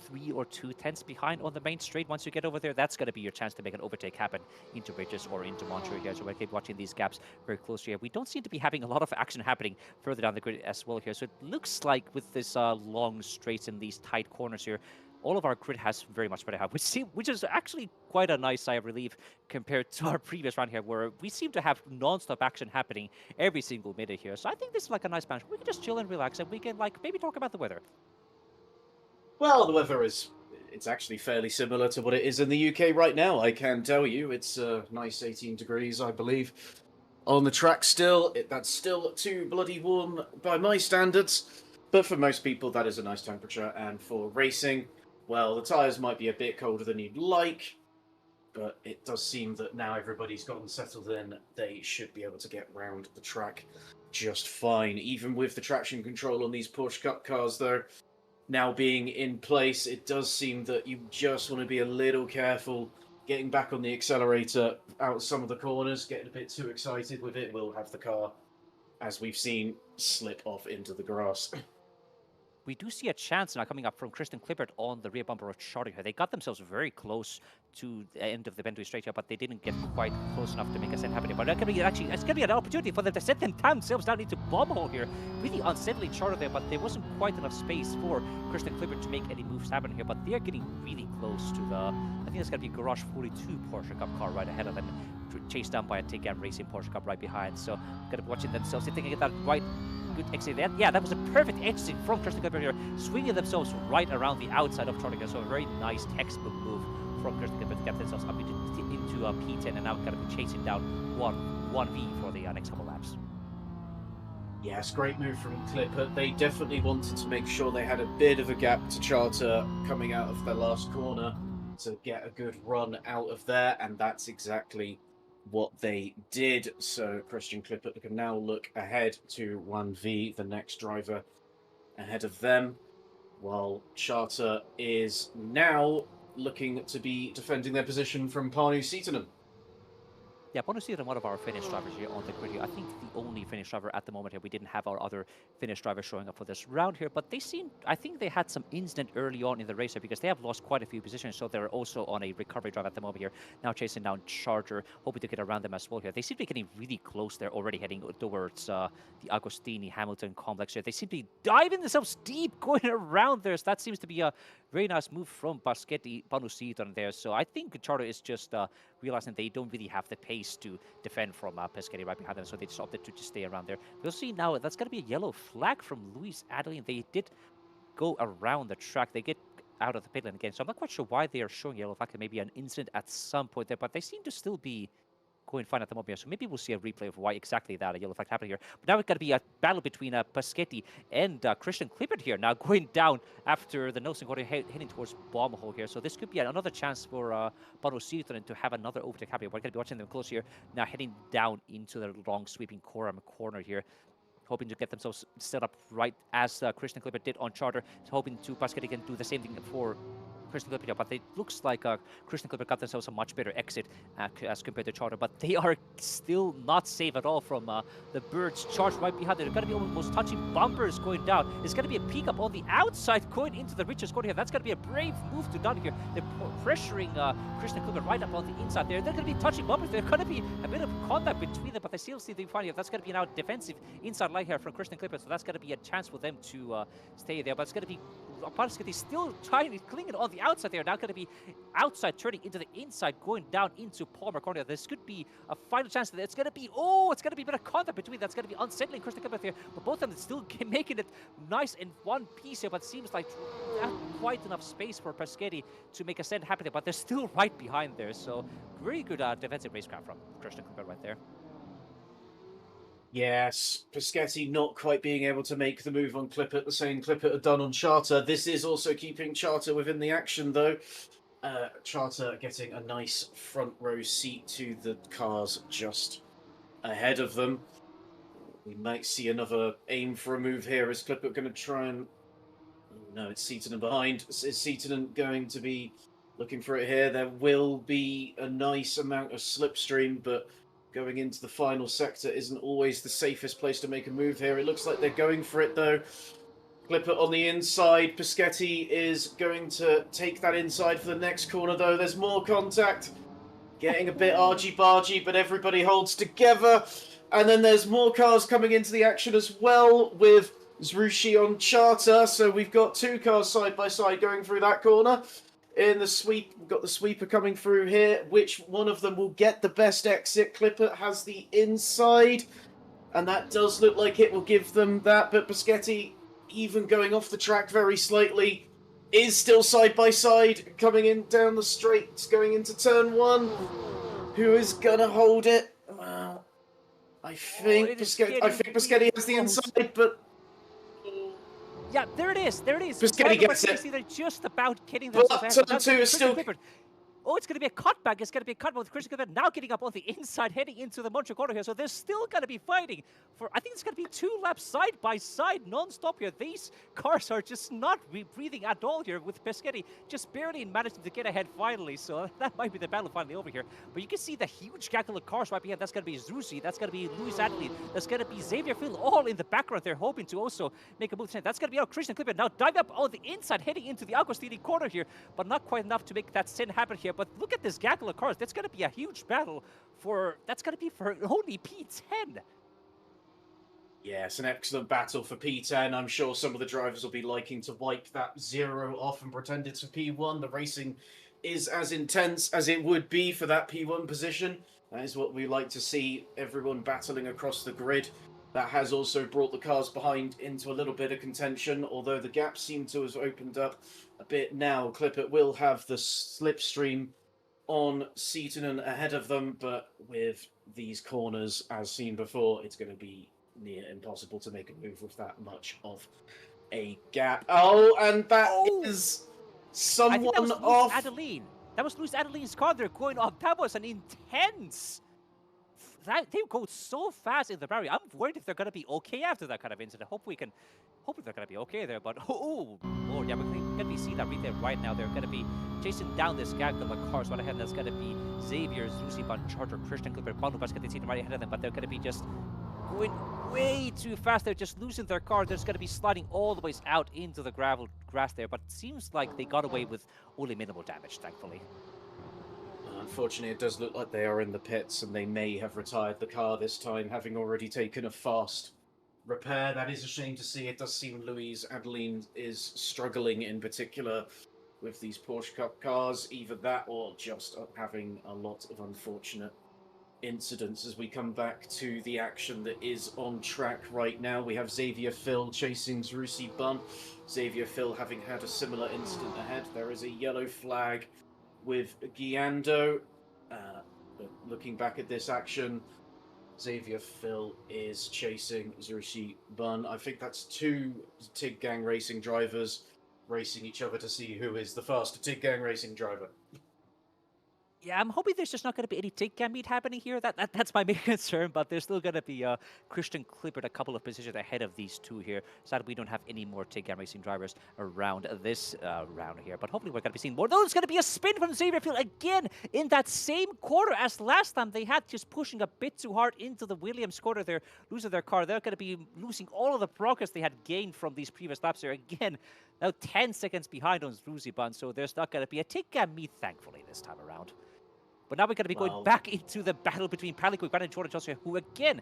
3 or 2 tenths behind on the main straight, once you get over there, that's going to be your chance to make an overtake happen into Bridges or into Montreal here. So we'll keep watching these gaps very closely here. We don't seem to be having a lot of action happening further down the grid as well here. So it looks like with this long straights and these tight corners here, all of our grid has very much spread out, which is actually quite a nice sigh of relief compared to our previous round here, where we seem to have non-stop action happening every single minute here. So I think this is like a nice balance. We can just chill and relax, and we can like maybe talk about the weather. Well, the weather it's actually fairly similar to what it is in the UK right now, I can tell you. It's a nice 18 degrees, I believe, on the track still. That's still too bloody warm by my standards, but for most people that is a nice temperature. And for racing, well, the tyres might be a bit colder than you'd like, but it does seem that now everybody's gotten settled in, they should be able to get round the track just fine. Even with the traction control on these Porsche Cup cars, though, now being in place, it does seem that you just want to be a little careful getting back on the accelerator out some of the corners. Getting a bit too excited with it will have the car, as we've seen, slip off into the grass. We do see a chance now coming up from Kristen Clippert on the rear bumper of Charlie here. They got themselves very close to the end of the Bentley straight here, but they didn't get quite close enough to make a set happen. But it's going to be an opportunity for them to set themselves down into bomb hole here. Really unsettling Charlie there, but there wasn't quite enough space for Kristen Clippert to make any moves happen here. But they're getting really close to the, I think it's going to be Garage 42 Porsche Cup car right ahead of them, chased down by a Tigam Racing Porsche Cup right behind. So going to be watching themselves, if they can get that right. Good exit there. Yeah, that was a perfect exit from Kristen Clippert here, swinging themselves right around the outside of Charlie. So a very nice textbook move from Kristen Clippert to get themselves up into a P10, and now going to be chasing down 1v for the next couple laps. Yes, great move from Clipper. They definitely wanted to make sure they had a bit of a gap to Charter coming out of their last corner to get a good run out of there, and that's exactly what they did. So Christian Clipper can now look ahead to 1v, the next driver ahead of them, while Charter is now looking to be defending their position from Panu Seatonum. Yeah, Bonus Seaton, one of our Finnish drivers here on the grid here. I think the only Finnish driver at the moment here. We didn't have our other Finnish drivers showing up for this round here, but they seem, I think they had some incident early on in the race here because they have lost quite a few positions, so they're also on a recovery drive at the moment here. Now chasing down Charger, hoping to get around them as well here. They seem to be getting really close. They're already heading towards the Agostini-Hamilton complex here. They seem to be diving themselves deep, going around there. So that seems to be a very nice move from Baschetti, Panu Seaton there. So I think Charter is just realizing they don't really have the pace to defend from Pescetti right behind them, so they just opted to just stay around there. We'll see now. That's going to be a yellow flag from Luis Adeline. They did go around the track. They get out of the pit lane again, so I'm not quite sure why they are showing yellow flag. There may be an incident at some point there, but they seem to still be going fine at the moment here. So maybe we'll see a replay of why exactly that a yellow flag happened here. But now it's going to be a battle between Paschetti and Christian Clippert here. Now going down after the Nelson corner, heading towards bomb hole here. So this could be another chance for Panu Seaton to have another overtake happen. We're going to be watching them close here. Now heading down into the long sweeping corner here, hoping to get themselves set up right as Christian Clippert did on Charter. Hoping to Paschetti can do the same thing for Christian Clipper, but it looks like Christian Clipper got themselves a much better exit as compared to Charter, but they are still not safe at all from the Birds charged right behind. They're going to be almost touching bumpers going down. It's going to be a peek up on the outside going into the Richards corner here. That's going to be a brave move to done here. They're pressuring Christian Clipper right up on the inside there. They're going to be touching bumpers. There's going to be a bit of contact between them, but they still see the final here. That's going to be now defensive inside line here from Christian Clipper, so that's going to be a chance for them to stay there, but it's going to be Paschetti still trying to cling it on the outside there. Now going to be outside turning into the inside, going down into Palmer corner. This could be a final chance. It's going to be, it's going to be a bit of contact between. That's going to be unsettling Christian Clipper here. But both of them still making it nice in one piece here. But seems like not quite enough space for Paschetti to make a send happen there. But they're still right behind there. So very good defensive racecraft from Christian Clipper right there. Yes, Paschetti not quite being able to make the move on Clippert, the same Clippert had done on Charter. This is also keeping Charter within the action, though. Charter getting a nice front row seat to the cars just ahead of them. We might see another aim for a move here. Is Clippert going to try and... No, it's Seaton behind. Is Seaton going to be looking for it here? There will be a nice amount of slipstream, but going into the final sector isn't always the safest place to make a move here. It looks like they're going for it, though. Clipper on the inside. Paschetti is going to take that inside for the next corner, though. There's more contact. Getting a bit argy-bargy, but everybody holds together. And then there's more cars coming into the action as well, with Zrushi on Charter. So we've got two cars side by side going through that corner. In the sweep, we've got the sweeper coming through here. Which one of them will get the best exit? Clipper has the inside, and that does look like it will give them that. But Paschetti, even going off the track very slightly, is still side by side, coming in down the straight, going into turn one. Who is gonna hold it? Well, I think Paschetti has the inside, but. Yeah, there it is. There it is. Paschetti gets it. They're just about getting But themselves turn two is still. Oh, it's going to be a cutback. It's going to be a cutback with Christian Clipper now getting up on the inside, heading into the Montreal corner here. So they're still going to be fighting for, I think it's going to be 2 laps side by side, non-stop here. These cars are just not breathing at all here, with Paschetti just barely managing to get ahead finally. So that might be the battle finally over here. But you can see the huge gaggle of cars right behind. That's going to be Zrusi. That's going to be Luis Adeline. That's going to be Xavier Phil, all in the background. They're hoping to also make a move. That's going to be our Christian Clipper now diving up on the inside, heading into the Agostini corner here, but not quite enough to make that sin happen here. But look at this gaggle of cars. That's going to be a huge battle for, that's going to be for only P10. Yes, an excellent battle for P10. I'm sure some of the drivers will be liking to wipe that 0 off and pretend it's for P1. The racing is as intense as it would be for that P1 position. That is what we like to see, everyone battling across the grid. That has also brought the cars behind into a little bit of contention, although the gap seemed to have opened up a bit now. Clippert will have the slipstream on Seaton ahead of them, but with these corners, as seen before, it's going to be near impossible to make a move with that much of a gap. Oh, and that is I think that someone was off. Adeline. That was Luis Adeline's car there going off. That was an intense. They go so fast in the barrier. I'm worried if they're going to be okay after that kind of incident. Hopefully they're going to be okay there. But yeah, we're going to be seeing that right there right now. They're going to be chasing down this gang of the cars right ahead. And that's going to be Xavier, Zusiban, Charger, Christian, Clipper, Banubas. They see them right ahead of them, but they're going to be just going way too fast. They're just losing their car. They're just going to be sliding all the way out into the grass there. But it seems like they got away with only minimal damage, thankfully. Unfortunately, it does look like they are in the pits, and they may have retired the car this time, having already taken a fast repair. That is a shame to see. It does seem Louise Adeline is struggling in particular with these Porsche Cup cars. Either that or just having a lot of unfortunate incidents. As we come back to the action that is on track right now, we have Xavier Phil chasing Zrusi Bun. Xavier Phil having had a similar incident ahead. There is a yellow flag with Guiando. But looking back at this action, Xavier Phil is chasing Zrusi Bun. I think that's two TIG Gang Racing drivers racing each other to see who is the faster TIG Gang Racing driver. Yeah, I'm hoping there's just not going to be any take meet happening here. That's my main concern, but there's still going to be Christian Clippert a couple of positions ahead of these two here. Sadly, we don't have any more take racing drivers around this round here, but hopefully we're going to be seeing more. Though it's going to be a spin from Xavier Field again in that same corner as last time. They had just pushing a bit too hard into the Williams corner there, losing their car. They're going to be losing all of the progress they had gained from these previous laps here. Again, now 10 seconds behind on Ruziban, so there's not going to be a take meet, thankfully, this time around. But now we're going to be going back into the battle between Palico and Jordan Johnson, who again,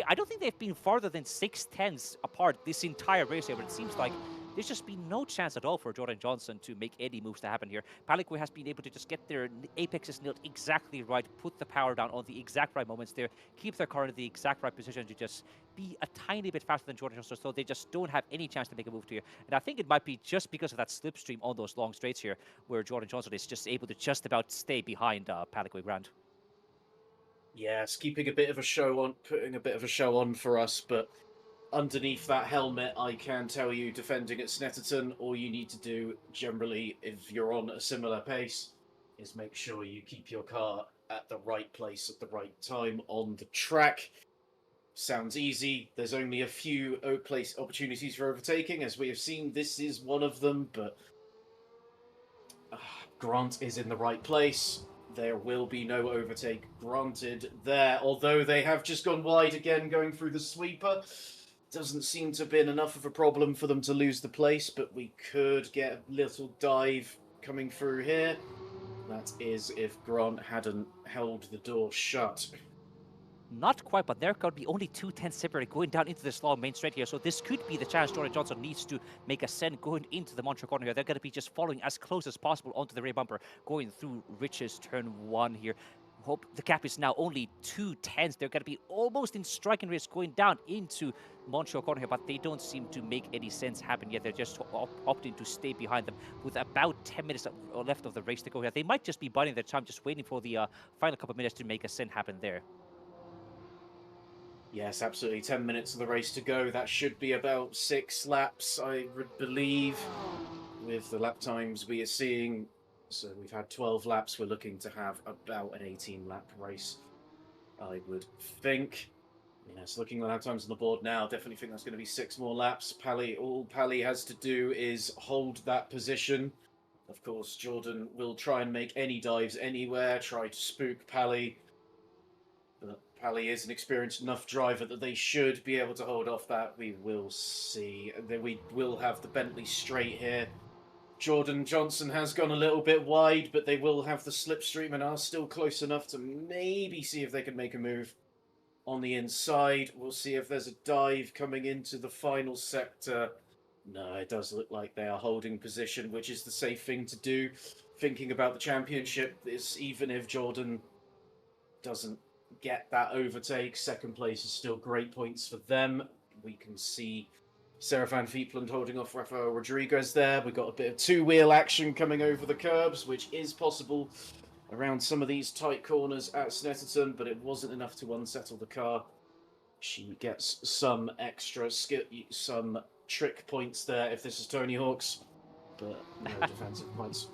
I don't think they've been farther than 6/10 apart this entire race here, but it seems like there's just been no chance at all for Jordan Johnson to make any moves to happen here. Palico has been able to just get their apexes nailed exactly right, put the power down on the exact right moments there, keep their car in the exact right position to just be a tiny bit faster than Jordan Johnson, so they just don't have any chance to make a move to here. And I think it might be just because of that slipstream on those long straights here, where Jordan Johnson is just able to just about stay behind Palico Grand. Yes, keeping a bit of a show on, putting a bit of a show on for us, but underneath that helmet, I can tell you, defending at Snetterton, all you need to do, generally, if you're on a similar pace, is make sure you keep your car at the right place at the right time on the track. Sounds easy. There's only a few place opportunities for overtaking, as we have seen. This is one of them, but Grant is in the right place. There will be no overtake granted there, although they have just gone wide again going through the sweeper. Doesn't seem to have been enough of a problem for them to lose the place, but we could get a little dive coming through here. That is if Grant hadn't held the door shut. Not quite, but there could be only 2/10 separate going down into this long main straight here. So this could be the chance Jordan Johnson needs to make a send going into the Montreal corner here. They're going to be just following as close as possible onto the rear bumper, going through Rich's turn 1 here. Hope the gap is now only 2/10. They're going to be almost in striking race going down into Montreal corner here, but they don't seem to make any sense happen yet. They're just opting to stay behind them with about 10 minutes left of the race to go here. They might just be biding their time, just waiting for the final couple of minutes to make a send happen there. Yes, absolutely. 10 minutes of the race to go. That should be about 6 laps, I would believe, with the lap times we are seeing. So we've had 12 laps. We're looking to have about an 18-lap race, I would think. Yes, looking at the lap times on the board now, definitely think that's going to be 6 more laps. All Pally has to do is hold that position. Of course, Jordan will try and make any dives anywhere, try to spook Pally. But Pally is an experienced enough driver that they should be able to hold off that. We will see. And then we will have the Bentley straight here. Jordan Johnson has gone a little bit wide, but they will have the slipstream and are still close enough to maybe see if they can make a move on the inside. We'll see if there's a dive coming into the final sector. No, it does look like they are holding position, which is the safe thing to do. Thinking about the championship, is even if Jordan doesn't get that overtake, second place is still great points for them. We can see Sarah Van Fiepland holding off Rafael Rodriguez there. We've got a bit of two-wheel action coming over the curbs, which is possible around some of these tight corners at Snetterton, but it wasn't enough to unsettle the car. she gets some extra skill, some trick points there if this is Tony Hawk's, but no defensive points.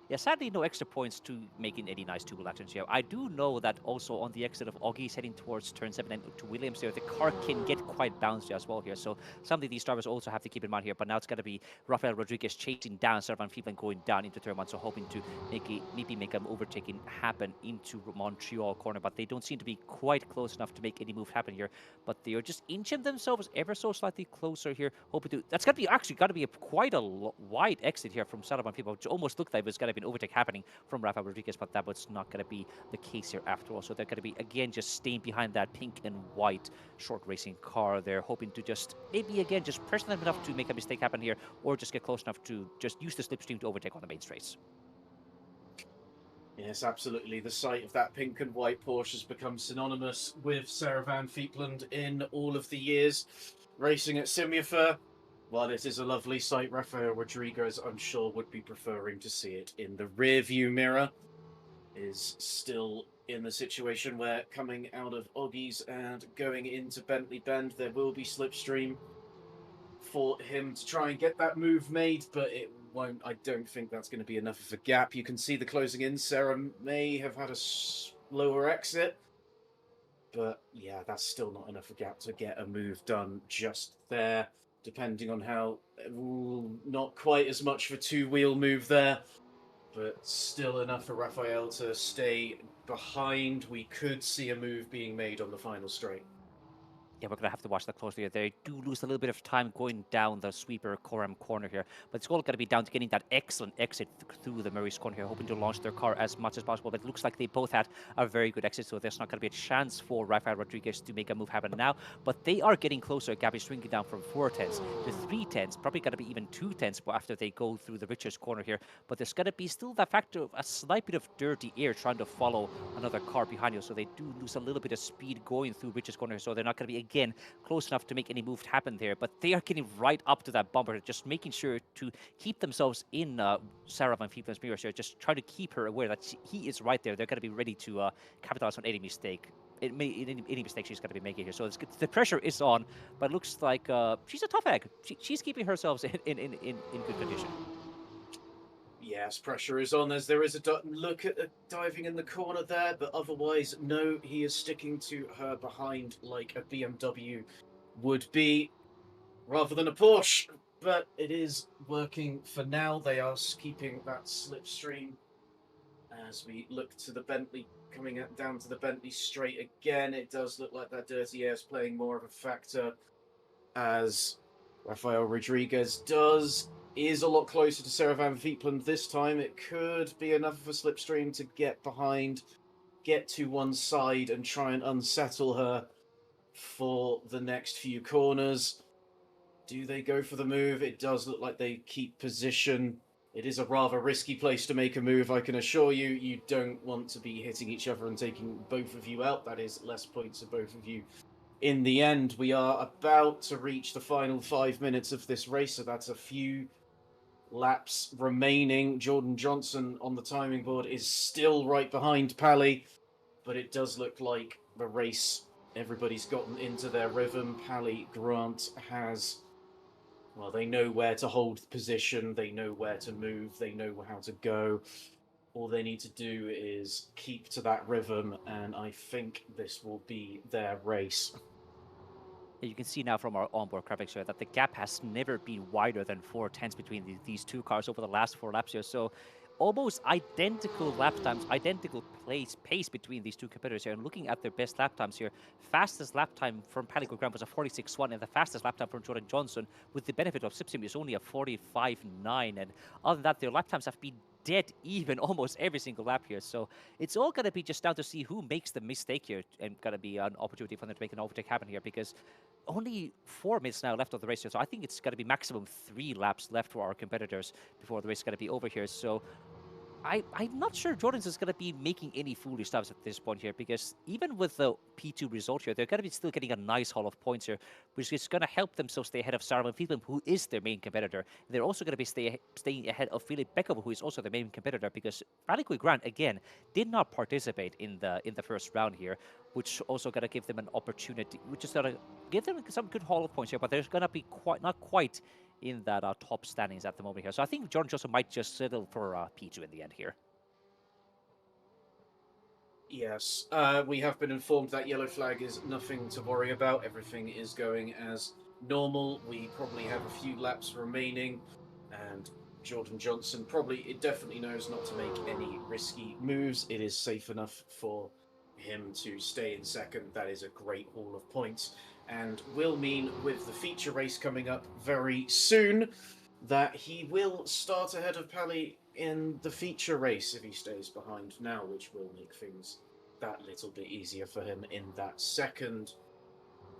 Yeah, sadly, no extra points to making any nice two-wheel actions here. I do know that also on the exit of Augie's heading towards turn 7 and to Williams here, the car can get quite bouncy as well here. So something these drivers also have to keep in mind here. But now it's going to be Rafael Rodriguez chasing down Servan Fiefling going down into turn 1. So hoping to maybe make an overtaking happen into Montreal corner. But they don't seem to be quite close enough to make any move happen here. But they are just inching themselves ever so slightly closer here. Hoping to... That's going to be actually got to be quite a wide exit here from Servan Fiefling, which almost looked like it was going to be an overtake happening from Rafael Rodriguez, but that was not going to be the case here after all. So they're going to be, again, just staying behind that pink and white short racing car. They're hoping to just, maybe again, just pressure them enough to make a mistake happen here, or just get close enough to just use the slipstream to overtake on the main straights. Yes, absolutely. The sight of that pink and white Porsche has become synonymous with Sarah Van Fiepland in all of the years racing at Simufur. While it is a lovely sight, Rafael Rodriguez, I'm sure, would be preferring to see it in the rear-view mirror. Is still in the situation where coming out of Augie's and going into Bentley Bend, there will be slipstream for him to try and get that move made, but it won't. I don't think that's going to be enough of a gap. You can see the closing in. Sarah may have had a slower exit, but yeah, that's still not enough of a gap to get a move done just there. Depending on how... not quite as much for two-wheel move there, but still enough for Rafael to stay behind. We could see a move being made on the final straight. Yeah, we're going to have to watch that closely. They do lose a little bit of time going down the sweeper Coram corner here, but it's all going to be down to getting that excellent exit through the Murray's corner here, hoping to launch their car as much as possible. But it looks like they both had a very good exit, so there's not going to be a chance for Rafael Rodriguez to make a move happen now. But they are getting closer. Gabby shrinking down from 4 tenths to 3 tenths, probably going to be even 2 tenths after they go through the Richards corner here. But there's going to be still that factor of a slight bit of dirty air trying to follow another car behind you, so they do lose a little bit of speed going through Richards corner, so they're not going to be, again, close enough to make any move happen there, but they are getting right up to that bumper, just making sure to keep themselves in Sarah Van Fiepland's mirror here, just try to keep her aware that he is right there. They're going to be ready to capitalize on any mistake. Any mistake she's going to be making here. So the pressure is on, but it looks like she's a tough egg. She's keeping herself in good condition. Yes, pressure is on as there is a look at diving in the corner there, but otherwise, no, he is sticking to her behind like a BMW would be, rather than a Porsche. But it is working for now. They are keeping that slipstream as we look to the Bentley, coming down to the Bentley straight again. It does look like that dirty air is playing more of a factor as Rafael Rodriguez is a lot closer to Sarah Van Fiepland this time. It could be enough of a slipstream to get behind, get to one side and try and unsettle her for the next few corners. Do they go for the move? It does look like they keep position. It is a rather risky place to make a move, I can assure you. You don't want to be hitting each other and taking both of you out. That is less points for both of you. In the end, we are about to reach the final 5 minutes of this race, so that's a few laps remaining. Jordan Johnson on the timing board is still right behind Pally, but it does look like the race, everybody's gotten into their rhythm. Pally Grant has, well, they know where to hold position, they know where to move, they know how to go. All they need to do is keep to that rhythm, and I think this will be their race. You can see now from our onboard graphics here that the gap has never been wider than 4 tenths between these two cars over the last 4 laps here. So almost identical lap times, identical pace between these two competitors here. And looking at their best lap times here, fastest lap time from Pally Grant was a 46.1, and the fastest lap time from Jordan Johnson, with the benefit of slipstream, is only a 45.9. And other than that, their lap times have been dead even almost every single lap here. So it's all going to be just down to see who makes the mistake here, and going to be an opportunity for them to make an overtake happen here, because only 4 minutes now left of the race here. So I think it's going to be maximum 3 laps left for our competitors before the race is going to be over here. So I'm not sure Jordan's is going to be making any foolish stops at this point here, because even with the P2 result here, they're going to be still getting a nice haul of points here, which is going to help them so stay ahead of Sarvan Fiedland, who is their main competitor. They're also going to be staying ahead of Philip Beckable, who is also their main competitor, because Valikui Grant, again, did not participate in the first round here, which also going to give them an opportunity, which is going to give them some good haul of points here, but there's going to be not quite in that top standings at the moment here. So I think Jordan Joseph might just settle for P2 in the end here. Yes, we have been informed that yellow flag is nothing to worry about. Everything is going as normal. We probably have a few laps remaining, and Jordan Johnson it definitely knows not to make any risky moves. It is safe enough for him to stay in second. That is a great haul of points, and will mean with the feature race coming up very soon that he will start ahead of Pally in the feature race if he stays behind now, which will make things that little bit easier for him in that second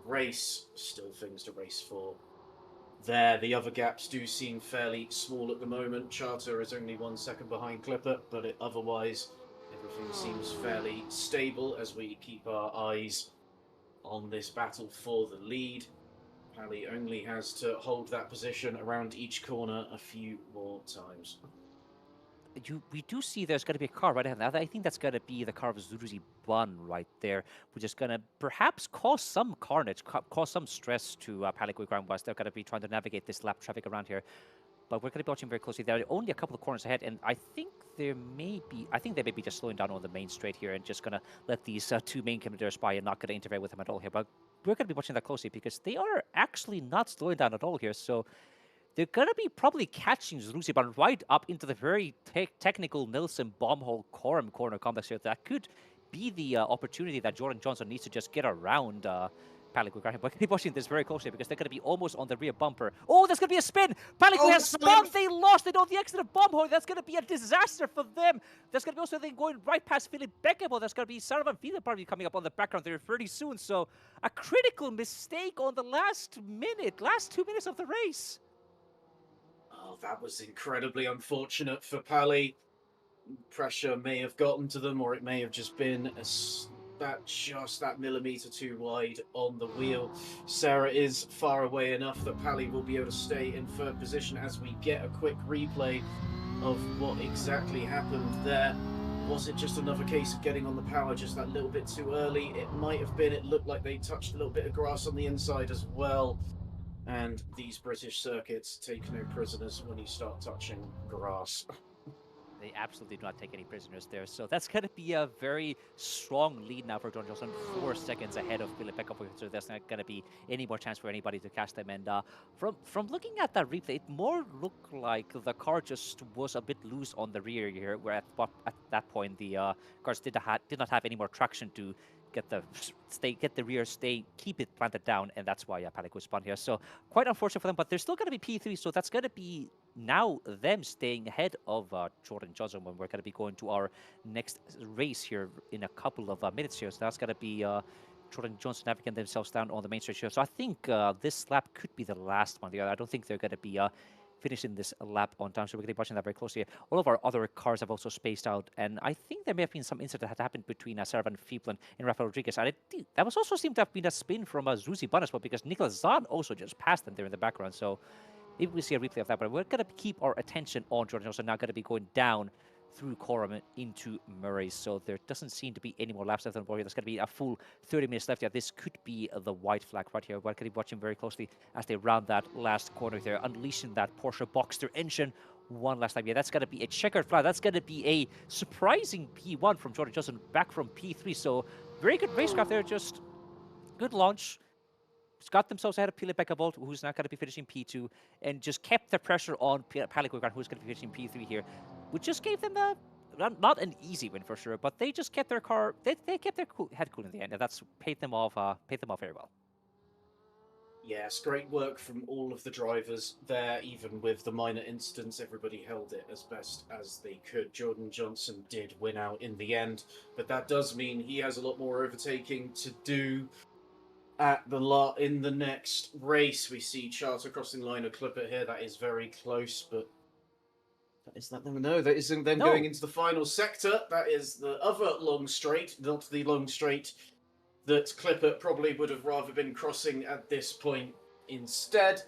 race. Still things to race for there. The other gaps do seem fairly small at the moment. Charter is only 1 second behind Clipper, but otherwise everything seems fairly stable as we keep our eyes on this battle for the lead. Pally only has to hold that position around each corner a few more times. We do see there's going to be a car right ahead. I think that's going to be the car of Zuruzi Bun right there, which is going to perhaps cause some carnage, cause some stress to Palikui Ground West. They're going to be trying to navigate this lap traffic around here. But we're going to be watching very closely. There are only a couple of corners ahead, and I think they may be just slowing down on the main straight here and just going to let these two main competitors by and not going to interfere with them at all here. But we're going to be watching that closely because they are actually not slowing down at all here. So they're going to be probably catching Zuruziban right up into the very technical Nilsson bombhole Corum corner complex here. That could be the opportunity that Jordan Johnson needs to just get around Palikui. But keep watching this very closely because they're going to be almost on the rear bumper. Oh, there's going to be a spin. Palikui has spun. They lost it on the exit of bombhole. That's going to be a disaster for them. There's going to be also then going right past Philip Beckable. There's going to be Sarvan Fiedland probably coming up on the background there pretty soon. So a critical mistake on the last 2 minutes of the race. Oh, that was incredibly unfortunate for Pally. Pressure may have gotten to them, or it may have just been that millimeter too wide on the wheel. Sarah is far away enough that Pally will be able to stay in third position as we get a quick replay of what exactly happened there. Was it just another case of getting on the power just that little bit too early? It might have been. It looked like they touched a little bit of grass on the inside as well. And these British circuits take no prisoners when you start touching grass. They absolutely do not take any prisoners there. So that's going to be a very strong lead now for John Johnson, 4 seconds ahead of Philip Beckable. So there's not going to be any more chance for anybody to catch them. And from looking at that replay, it more looked like the car just was a bit loose on the rear here, where at that point the cars did not have any more traction to keep it planted down, and that's why Palikui spun here. So quite unfortunate for them, but they're still going to be P3, so that's going to be now them staying ahead of Jordan Johnson when we're going to be going to our next race here in a couple of minutes here. So that's going to be Jordan Johnson navigating themselves down on the main straight here. So I think this lap could be the last one. I don't think they're going to be finishing this lap on time, so we're going to be watching that very closely. All of our other cars have also spaced out, and I think there may have been some incident that had happened between Sarvan Fiedland and Rafael Rodriguez, and that was also seemed to have been a spin from Zuzi Bun as well, because Nicholas Zahn also just passed them there in the background, so maybe we see a replay of that, but we're going to keep our attention on Jordan Johnson, now going to be going down through Coram into Murray, so there doesn't seem to be any more laps left on board here. There's going to be a full 30 minutes left here. This could be the white flag right here. We're going to be watching very closely as they round that last corner there, unleashing that Porsche Boxster engine one last time. Yeah, that's going to be a checkered flag. That's going to be a surprising P1 from Jordan Johnson back from P3, so very good racecraft there, just good launch. Got themselves ahead of Philip Beckable, who's not going to be finishing P2, and just kept the pressure on Palikui, who's going to be finishing P3 here, which just gave them not an easy win for sure, but they just kept their car, they kept their head cool in the end, and that's paid them off very well. Yes, great work from all of the drivers there. Even with the minor incidents, everybody held it as best as they could. Jordan Johnson did win out in the end, but that does mean he has a lot more overtaking to do. In the next race, we see Charter crossing the line of Clipper here. That is very close, but Is that them? No, that isn't them No. going into the final sector. That is the other long straight, not the long straight that Clipper probably would have rather been crossing at this point instead.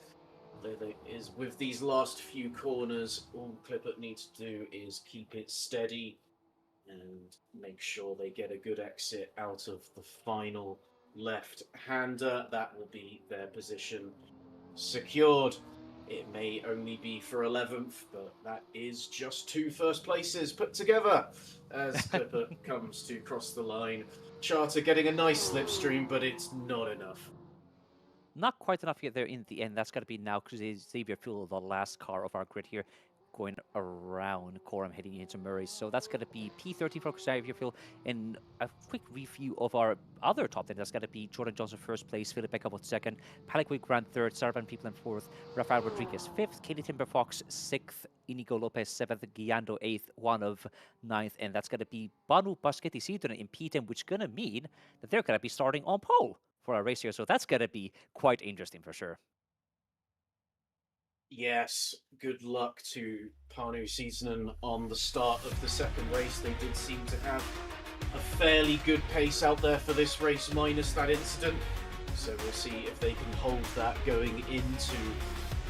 Is with these last few corners, all Clipper needs to do is keep it steady and make sure they get a good exit out of the final left-hander. That will be their position secured. It may only be for 11th, but that is just 2 first places put together as Clipper comes to cross the line. Charter getting a nice slipstream, but it's not enough. Not quite enough yet there in the end. That's got to be now because Xavier Fuel, the last car of our grid here, going around Coram heading into Murray. So that's going to be P13 for Xavier Fuel. And a quick review of our other top 10. That's going to be Jordan Johnson first place, Philip Beckerwood second, Paliquid Grant third, Sarvan People in fourth, Rafael Rodriguez fifth, Katie Timber Fox sixth, Inigo Lopez seventh, Guiando eighth, one of ninth. And that's going to be Banu Baschetti Sidon in P10, which is going to mean that they're going to be starting on pole for our race here. So that's going to be quite interesting for sure. Yes, good luck to Panu Seasonen on the start of the second race. They did seem to have a fairly good pace out there for this race, minus that incident. So we'll see if they can hold that going into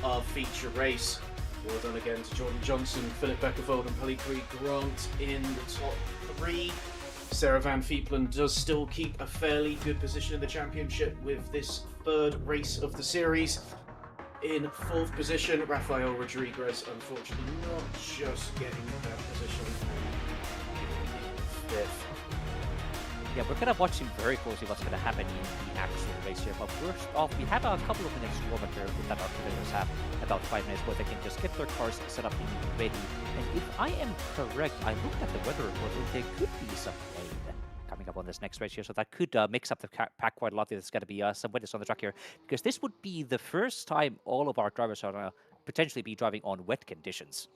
our feature race. Well done again to Jordan Johnson, Philip Beckervold and Paliquid Grant in the top 3. Sarah Van Fiepelen does still keep a fairly good position in the championship with this third race of the series. In 4th position, Rafael Rodriguez, unfortunately not just getting that position. 5th. Yeah, we're going to watch very closely what's going to happen in the actual race here. But first off, we have a couple of minutes to warm up here that our competitors have, about 5 minutes, where they can just get their cars set up and ready. And if I am correct, I looked at the weather report, there could be some rain coming up on this next race here, so that could mix up the pack quite a lot. There's going to be some wetness on the track here, because this would be the first time all of our drivers are going to potentially be driving on wet conditions.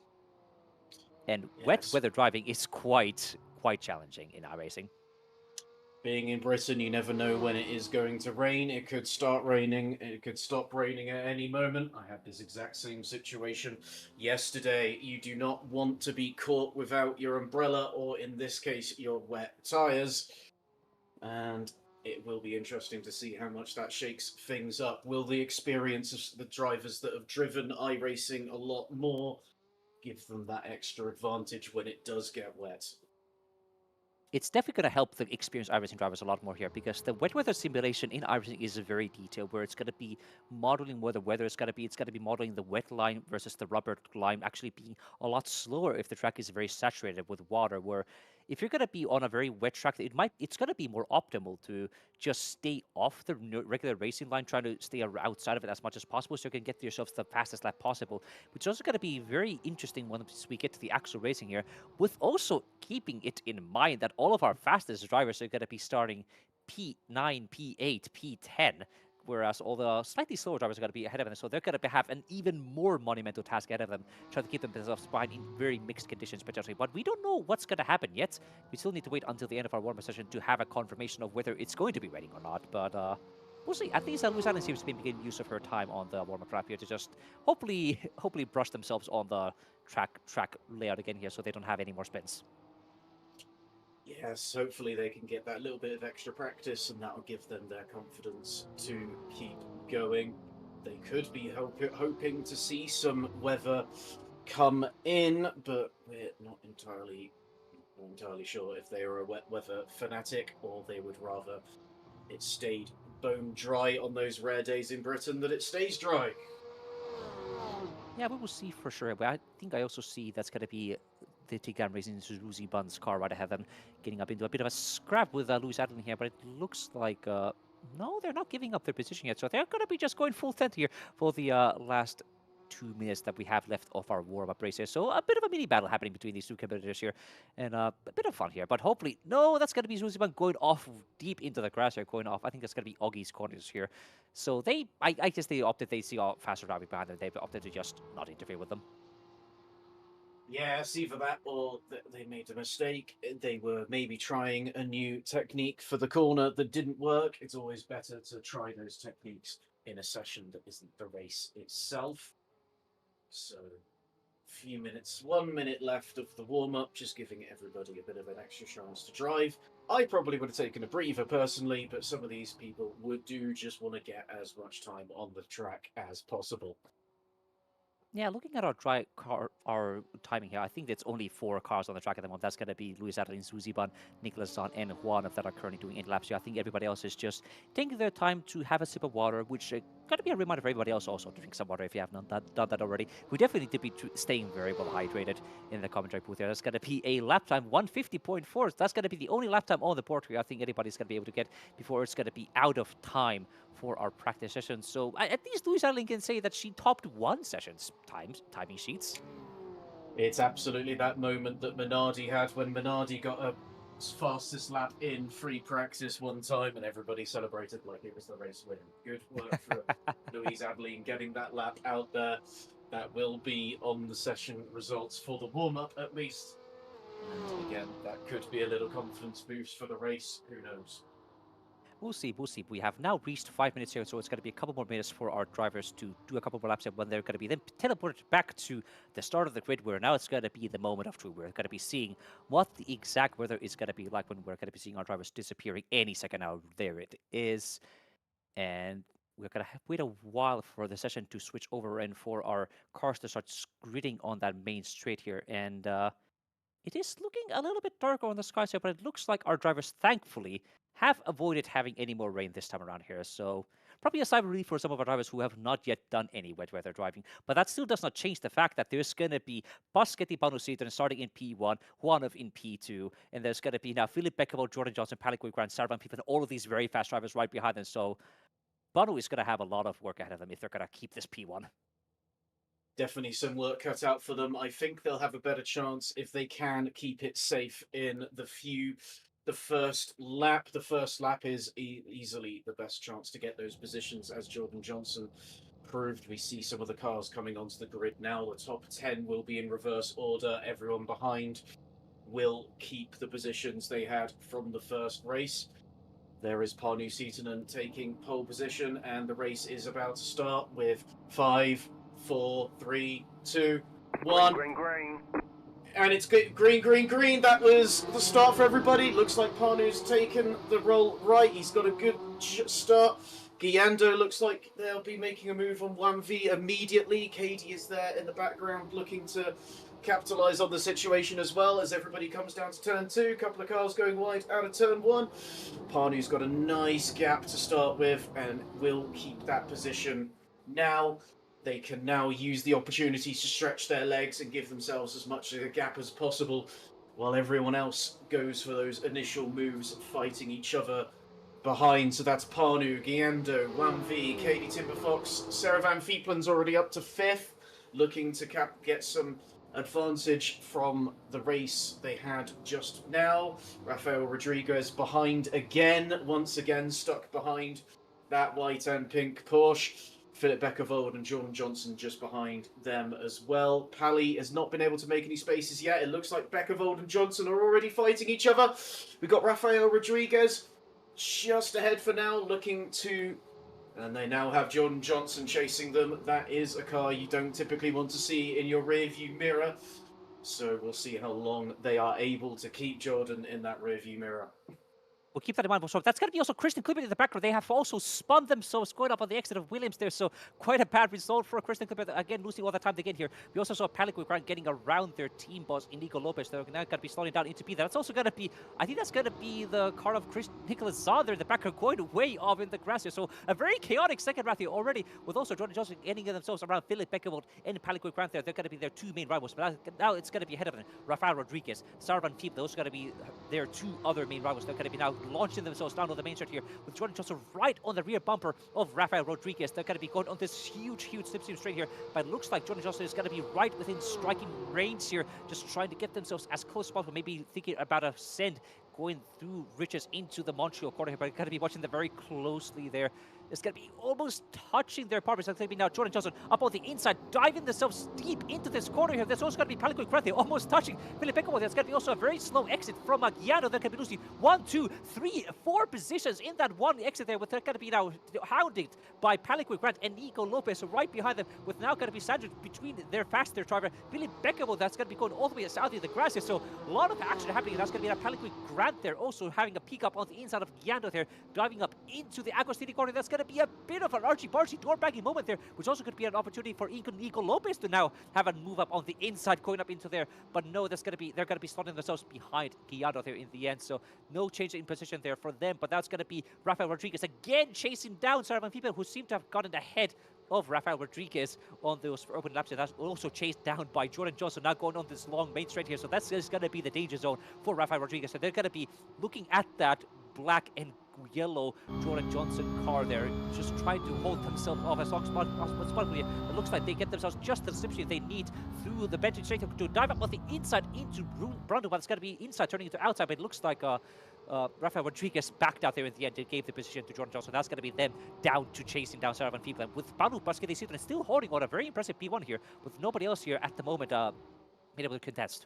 And wet weather driving is quite challenging in iRacing. Being in Britain, you never know when it is going to rain. It could start raining, it could stop raining at any moment. I had this exact same situation yesterday. You do not want to be caught without your umbrella, or in this case, your wet tyres. And it will be interesting to see how much that shakes things up. Will the experience of the drivers that have driven iRacing a lot more give them that extra advantage when it does get wet? It's definitely going to help the experienced iRacing drivers a lot more here, because the wet weather simulation in iRacing is very detailed, where it's going to be modeling where the weather is going to be. It's going to be modeling the wet line versus the rubber line actually being a lot slower if the track is very saturated with water, where if you're going to be on a very wet track, it's going to be more optimal to just stay off the regular racing line, trying to stay outside of it as much as possible, so you can get yourselves the fastest lap possible, which is also going to be very interesting once we get to the actual racing here, with also keeping it in mind that all of our fastest drivers are going to be starting P9, P8, P10, whereas all the slightly slower drivers are going to be ahead of them. So they're going to have an even more monumental task ahead of them, trying to keep themselves behind in very mixed conditions potentially. But we don't know what's going to happen yet. We still need to wait until the end of our warm-up session to have a confirmation of whether it's going to be raining or not. But we'll see. At least Louise Allen seems to be making use of her time on the warm-up lap here to just hopefully brush themselves on the track layout again here, so they don't have any more spins. Yes, hopefully they can get that little bit of extra practice, and that will give them their confidence to keep going. They could be hoping to see some weather come in, but we're not entirely sure if they are a wet weather fanatic, or they would rather it stayed bone dry on those rare days in Britain that it stays dry. Yeah, we will see for sure. But I think I also see that's going to be the Tigran racing Suzuki Bun's car right ahead of them, getting up into a bit of a scrap with Lewis Adlin here, but it looks like, no, they're not giving up their position yet, so they're going to be just going full tent here for the last 2 minutes that we have left of our warm-up race here. So a bit of a mini battle happening between these two competitors here, and a bit of fun here. But hopefully, no, that's going to be Suzuki Bun going off deep into the grass here, going off. I think that's going to be Augie's corners here. So I guess they opted, they see all faster driving behind them, they opted to just not interfere with them. Yes, either that or they made a mistake. They were maybe trying a new technique for the corner that didn't work. It's always better to try those techniques in a session that isn't the race itself. So few minutes, 1 minute left of the warm-up, just giving everybody a bit of an extra chance to drive. I probably would have taken a breather personally, but some of these people do just want to get as much time on the track as possible. Yeah, looking at our timing here, I think it's only 4 cars on the track at the moment. That's going to be Luis Adelin, Suziban, Nicholas Zahn, and Juan that are currently doing 8 laps here. I think everybody else is just taking their time to have a sip of water, which got to be a reminder for everybody else also to drink some water if you have not done that already. We definitely need to be staying very well hydrated in the commentary booth here. That's going to be a lap time 150.4. That's going to be the only lap time on the board here I think anybody's going to be able to get before it's going to be out of time for our practice session. So at least Luis Adelin can say that she topped 1 session's timing sheets. It's absolutely that moment that Minardi had when Minardi got a fastest lap in free practice one time and everybody celebrated like it was the race win. Good work for Luis Adelin getting that lap out there. That will be on the session results for the warm-up at least. And again, that could be a little confidence boost for the race. Who knows? We'll see, we'll see. We have now reached 5 minutes here, so it's going to be a couple more minutes for our drivers to do a couple more laps when they're going to be then teleported back to the start of the grid, where now it's going to be the moment of truth. We're going to be seeing what the exact weather is going to be like when we're going to be seeing our drivers disappearing any second now. There it is. And we're going to wait a while for the session to switch over and for our cars to start gridding on that main straight here. And it is looking a little bit darker on the skies here, but it looks like our drivers, thankfully, have avoided having any more rain this time around here. So probably a sigh of relief for some of our drivers who have not yet done any wet weather driving. But that still does not change the fact that there's going to be Boschetti Banusitran starting in P1, Juanov in P2, and there's going to be now Philip Beckervold, Jordan Johnson, Palicoy Grant, Sarvan People, and all of these very fast drivers right behind them. So Banu is going to have a lot of work ahead of them if they're going to keep this P1. Definitely some work cut out for them. I think they'll have a better chance if they can keep it safe in the first lap. The first lap is easily the best chance to get those positions, as Jordan Johnson proved. We see some of the cars coming onto the grid now. The top 10 will be in reverse order. Everyone behind will keep the positions they had from the first race. There is Panu Seetanen taking pole position, and the race is about to start with 5, 4, 3, 2, 1. Green. And it's green. That was the start for everybody. Looks like Panu's taken the roll right. He's got a good start. Guiando looks like they'll be making a move on 1V immediately. Katie is there in the background looking to capitalise on the situation as well as everybody comes down to turn 2. A couple of cars going wide out of turn 1. Panu's got a nice gap to start with and will keep that position now. They can now use the opportunity to stretch their legs and give themselves as much of a gap as possible while everyone else goes for those initial moves, fighting each other behind. So that's Panu, Guiando, 1V, Katie Timberfox, Sarah Van Fieplen's already up to 5th, looking to get some advantage from the race they had just now. Rafael Rodriguez behind again, once again stuck behind that white and pink Porsche. Philip Beckervold and Jordan Johnson just behind them as well. Pally has not been able to make any spaces yet. It looks like Beckervold and Johnson are already fighting each other. We've got Rafael Rodriguez just ahead for now, looking to... And they now have Jordan Johnson chasing them. That is a car you don't typically want to see in your rearview mirror. So we'll see how long they are able to keep Jordan in that rearview mirror. We'll keep that in mind. So that's going to be also Kristen Clippett in the background. They have also spun themselves going up on the exit of Williams there. So quite a bad result for Kristen Clippett. Again, losing all the time they get here. We also saw Palicoy Grant getting around their team boss, Inigo Lopez. They're now going to be slowing down into P. That's also going to be, I think that's going to be the car of Nicholas Zahn there in the background, going way off in the grass here. So a very chaotic second round here already, with also Jordan Johnson getting themselves around Philip Beckervold and Palicoy Grant there. They're going to be their 2 main rivals. But now it's going to be ahead of them. Rafael Rodriguez, Sarvan Fiep, those are going to be their 2 other main rivals. They're going to be now launching themselves down on the main straight here with Jordan Johnson right on the rear bumper of Rafael Rodriguez. They're going to be going on this huge slipstream straight here, but it looks like Jordan Johnson is going to be right within striking range here, just trying to get themselves as close as possible, maybe thinking about a send going through Riches into the Montreal corner here, but going to be watching them very closely there. It's going to be almost touching their partners. It's going to be now Jordan Johnson up on the inside, diving themselves deep into this corner here. There's also going to be Palico Krethia almost touching Philip Beckham. There's going to be also a very slow exit from Giano. They're going to be losing 1, 2, 3, 4 positions in that one exit there. With they're going to be now hounded by Palico Grant and Nico Lopez right behind them. With now going to be sandwiched between their faster driver, Philip Beckham. That's going to be going all the way south of the grass here. So a lot of action happening. That's going to be now Palico Grant there also having a peek up on the inside of Giano there, driving up into the Agostini corner. That's going to be a bit of an archy-barchy door-bagging moment there, which also could be an opportunity for Nico Lopez to now have a move up on the inside, going up into there. But no, they're going to be slotting themselves behind Guiado there in the end. So no change in position there for them. But that's going to be Rafael Rodriguez again chasing down several people who seem to have gotten ahead of Rafael Rodriguez on those open laps. That's also chased down by Jordan Johnson, now going on this long main straight here. So that's just going to be the danger zone for Rafael Rodriguez. So they're going to be looking at that black and yellow Jordan Johnson car there, just trying to hold themselves off as long as possible. It looks like they get themselves just the slipstream they need through the bench straight to dive up on the inside into Brando, but it's going to be inside turning into outside. But it looks like Rafael Rodriguez backed out there in the end. It gave the position to Jordan Johnson. That's going to be them down to chasing down Saravan people. And with Banu Basket, they see them still holding on a very impressive P1 here, with nobody else here at the moment being able to contest.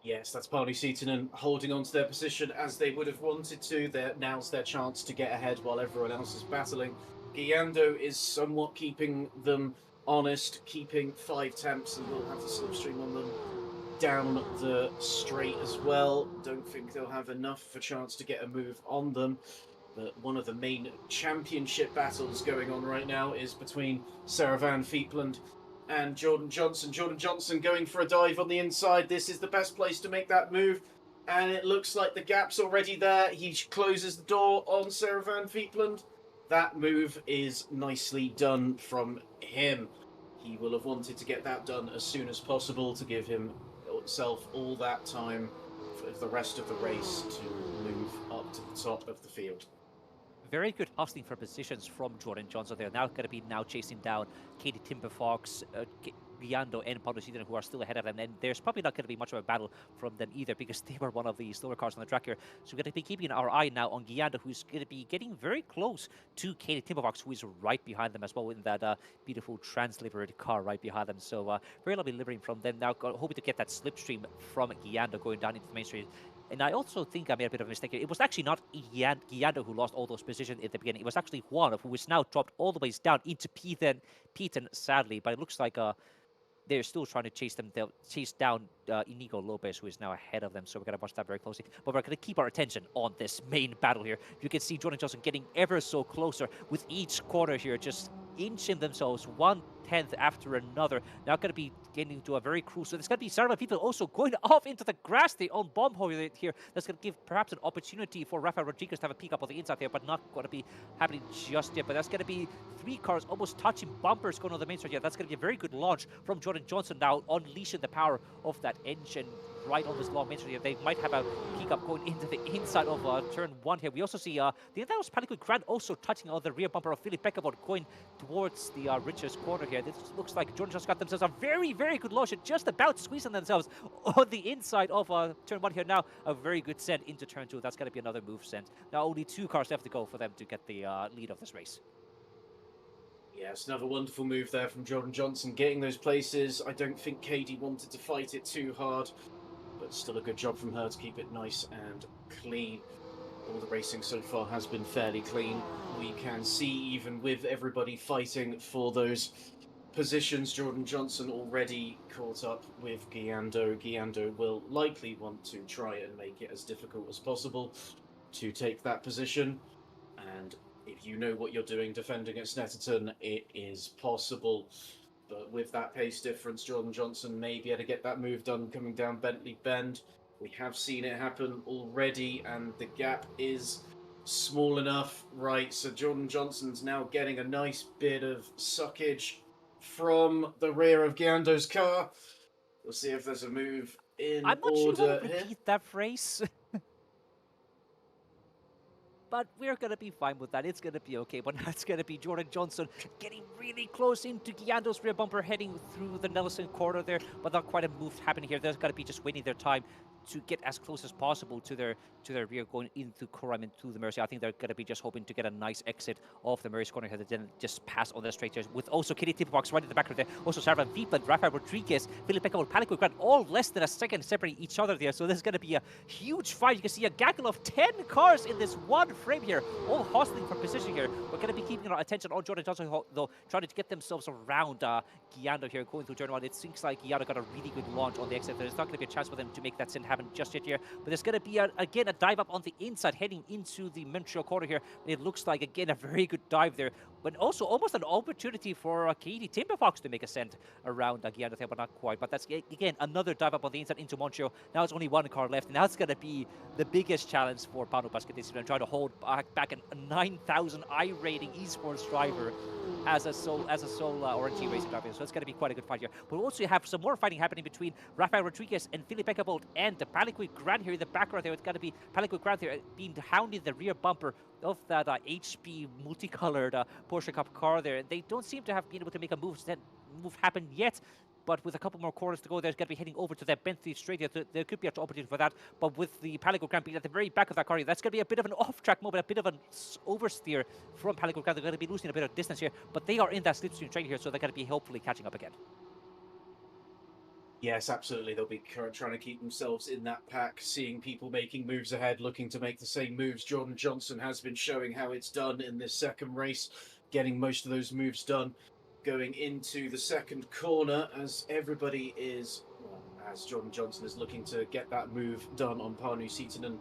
Yes, that's Barney Seaton holding on to their position as they would have wanted to. Now's their chance to get ahead while everyone else is battling. Guiando is somewhat keeping them honest, keeping 5 temps, and will have the slipstream on them down the straight as well. Don't think they'll have enough of a chance to get a move on them. But one of the main championship battles going on right now is between Sarah Van Fiepland and Jordan Johnson. Jordan Johnson going for a dive on the inside. This is the best place to make that move. And it looks like the gap's already there. He closes the door on Sarah Van Fiepland. That move is nicely done from him. He will have wanted to get that done as soon as possible to give himself all that time for the rest of the race to move up to the top of the field. Very good hustling for positions from Jordan Johnson. They're now going to be chasing down Katie Timberfox, Guiando, and Pablo Sidon, who are still ahead of them. And there's probably not going to be much of a battle from them either, because they were one of the slower cars on the track here. So we're going to be keeping our eye now on Guiando, who's going to be getting very close to Katie Timberfox, who is right behind them as well in that beautiful trans-livered car right behind them. So very lovely livery from them. Now hoping to get that slipstream from Guiando going down into the main street. And I also think I made a bit of a mistake here. It was actually not Guiando who lost all those positions at the beginning. It was actually Juan, who is now dropped all the way down into P10, sadly. But it looks like they're still trying to chase them. They'll chase down Inigo Lopez, who is now ahead of them. So we're going to watch that very closely. But we're going to keep our attention on this main battle here. You can see Jordan Johnson getting ever so closer with each corner here, just inching themselves 1/10 after another. Now going to be getting into a very crucial. There's going to be several people also going off into the grass. They on bomb hole here. That's going to give perhaps an opportunity for Rafael Rodriguez to have a peek up on the inside there, but not going to be happening just yet. But that's going to be 3 cars almost touching bumpers going on the main straight. Yeah, that's going to be a very good launch from Jordan Johnson now, unleashing the power of that engine right on this long main straight here. They might have a peek up going into the inside of turn 1 here. We also see the that was Panic Grant also touching on the rear bumper of Philip Beckerboard going towards the richest corner here. This looks like Jordan just got themselves a very, very good launch, just about squeezing themselves on the inside of turn 1 here. Now a very good send into turn 2. That's going to be another move send. Now only 2 cars left to go for them to get the lead of this race. Yes, another wonderful move there from Jordan Johnson, getting those places. I don't think Katie wanted to fight it too hard, but still a good job from her to keep it nice and clean. All the racing so far has been fairly clean. We can see, even with everybody fighting for those positions, Jordan Johnson already caught up with Guiando. Guiando will likely want to try and make it as difficult as possible to take that position. And if you know what you're doing defending at Snetterton, it is possible. But with that pace difference, Jordan Johnson may be able to get that move done coming down Bentley Bend. We have seen it happen already, and the gap is small enough. Right, so Jordan Johnson's now getting a nice bit of suckage from the rear of Guiando's car. We'll see if there's a move in I'm not order sure you want to here. repeat that phrase. but we're going to be fine with that. It's going to be okay. But now it's going to be Jordan Johnson getting really close into Giando's rear bumper, heading through the Nelson corner there, but not quite a move happening here. They're going to be just waiting their time to get as close as possible to their rear, going into Kuram, into the Mercy. I think they're going to be just hoping to get a nice exit off the Mercy corner here, that then just pass on the straight here, with also Kitty Tipperbox right in the back of there. Also Sarvan Viepland, Rafael Rodriguez, Philip Pekka, Palico Grant, all less than a second separating each other there. So this is going to be a huge fight. You can see a gaggle of 10 cars in this one frame here, all hustling for position here. We're going to be keeping our attention on Jordan Johnson, though, trying to get themselves around Giando here, going through turn one. It seems like Giando got a really good launch on the exit. There's not going to be a chance for them to make that sin happen just yet here, but there's going to be, again, a dive up on the inside, heading into the Montreal corner here. It looks like, again, a very good dive there, but also almost an opportunity for Katie Timberfox to make a send around Giando there, but not quite. But that's, again, another dive up on the inside into Montreal. Now it's only one car left, and that's going to be the biggest challenge for Pano Basket this year, and trying to hold back a 9,000 I rating esports driver as a sole RNG racing driver. So it's going to be quite a good fight here. But we'll also have some more fighting happening between Rafael Rodriguez and Philip Ekabolt and the Paliquid Grant here in the background there. It's got to be Paliquid Grant here being hounding the rear bumper of that HP multicolored Porsche Cup car there. They don't seem to have been able to make a move happen yet. But with a couple more corners to go, they're going to be heading over to that Bentley straight here. There could be an opportunity for that. But with the Palico Grand being at the very back of that car, that's going to be a bit of an off-track moment, a bit of an oversteer from Palico Grand. They're going to be losing a bit of distance here. But they are in that slipstream train here, so they're going to be hopefully catching up again. Yes, absolutely. They'll be trying to keep themselves in that pack, seeing people making moves ahead, looking to make the same moves. Jordan Johnson has been showing how it's done in this second race, getting most of those moves done. Going into the second corner, as everybody is, well, as Jordan Johnson is looking to get that move done on Panu Seetonen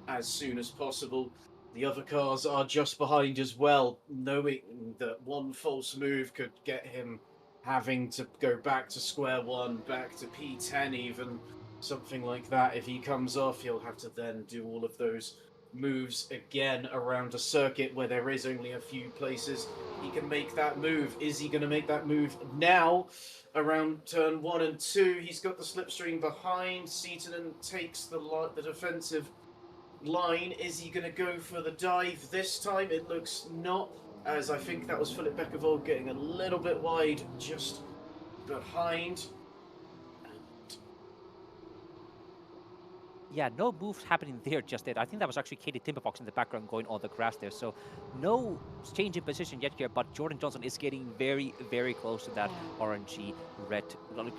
as soon as possible. The other cars are just behind as well, knowing that one false move could get him having to go back to square one, back to P10 even, something like that. If he comes off, he'll have to then do all of those moves again around a circuit where there is only a few places he can make that move. Is he going to make that move now around turn 1 and 2? He's got the slipstream behind. Seetonen takes the defensive line. Is he going to go for the dive this time? It looks not, as I think that was Philip Beckervold getting a little bit wide just behind. Yeah, no moves happening there just yet. I think that was actually Katie Timberfox in the background going on the grass there. So no change in position yet here, but Jordan Johnson is getting very, very close to that RNG red,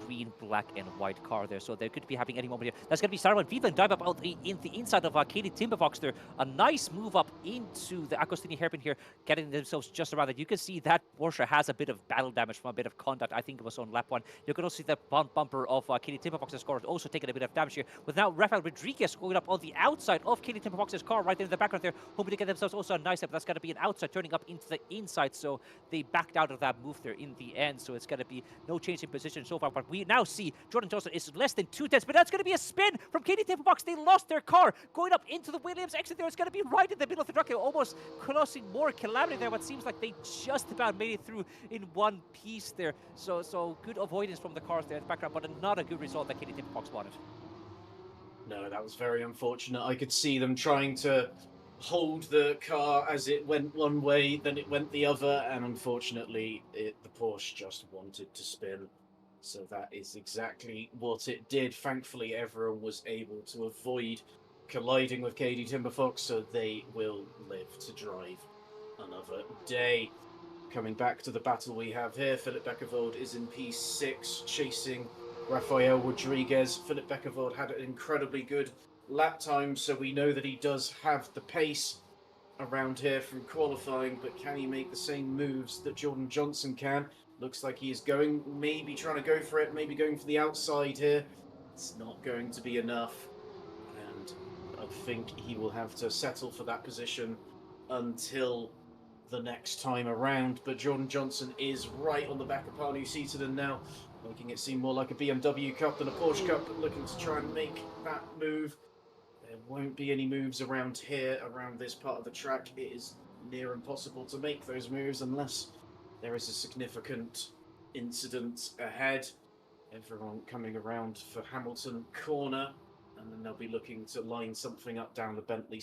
green, black, and white car there. So there could be happening any moment here. That's going to be Sarwan Vietland dive up out in the inside of Katie Timberfox there. A nice move up into the Agostini hairpin here, getting themselves just around it. You can see that Porsche has a bit of battle damage from a bit of contact. I think it was on lap 1. You can also see the front bumper of Katie Timberfox's car also taking a bit of damage here. With now Rafael Rodriguez going up on the outside of Katie Timberfox's car right there in the background there, hoping to get themselves also a nice step. That's going to be an outside turning up into the inside, so they backed out of that move there in the end. So it's going to be no change in position so far, but we now see Jordan Johnson is less than 2 tenths, but that's going to be a spin from Katie Timberfox. They lost their car going up into the Williams exit there. It's going to be right in the middle of the track here, almost causing more calamity there, but seems like they just about made it through in one piece there. So good avoidance from the cars there in the background, but not a good result that Katie Timberfox wanted. No, that was very unfortunate. I could see them trying to hold the car as it went one way, then it went the other, and unfortunately the Porsche just wanted to spin. So that is exactly what it did. Thankfully, everyone was able to avoid colliding with Katie Timberfox, so they will live to drive another day. Coming back to the battle we have here, Philip Beckervold is in P6, chasing Rafael Rodriguez. Philip Beckervold had an incredibly good lap time, so we know that he does have the pace around here from qualifying, but can he make the same moves that Jordan Johnson can? Looks like he is going, maybe trying to go for it, maybe going for the outside here. It's not going to be enough, and I think he will have to settle for that position until the next time around. But Jordan Johnson is right on the back of Panu Seetonen now, making it seem more like a BMW Cup than a Porsche Cup, but looking to try and make that move. There won't be any moves around here, around this part of the track. It is near impossible to make those moves unless there is a significant incident ahead. Everyone coming around for Hamilton corner, and then they'll be looking to line something up down the Bentley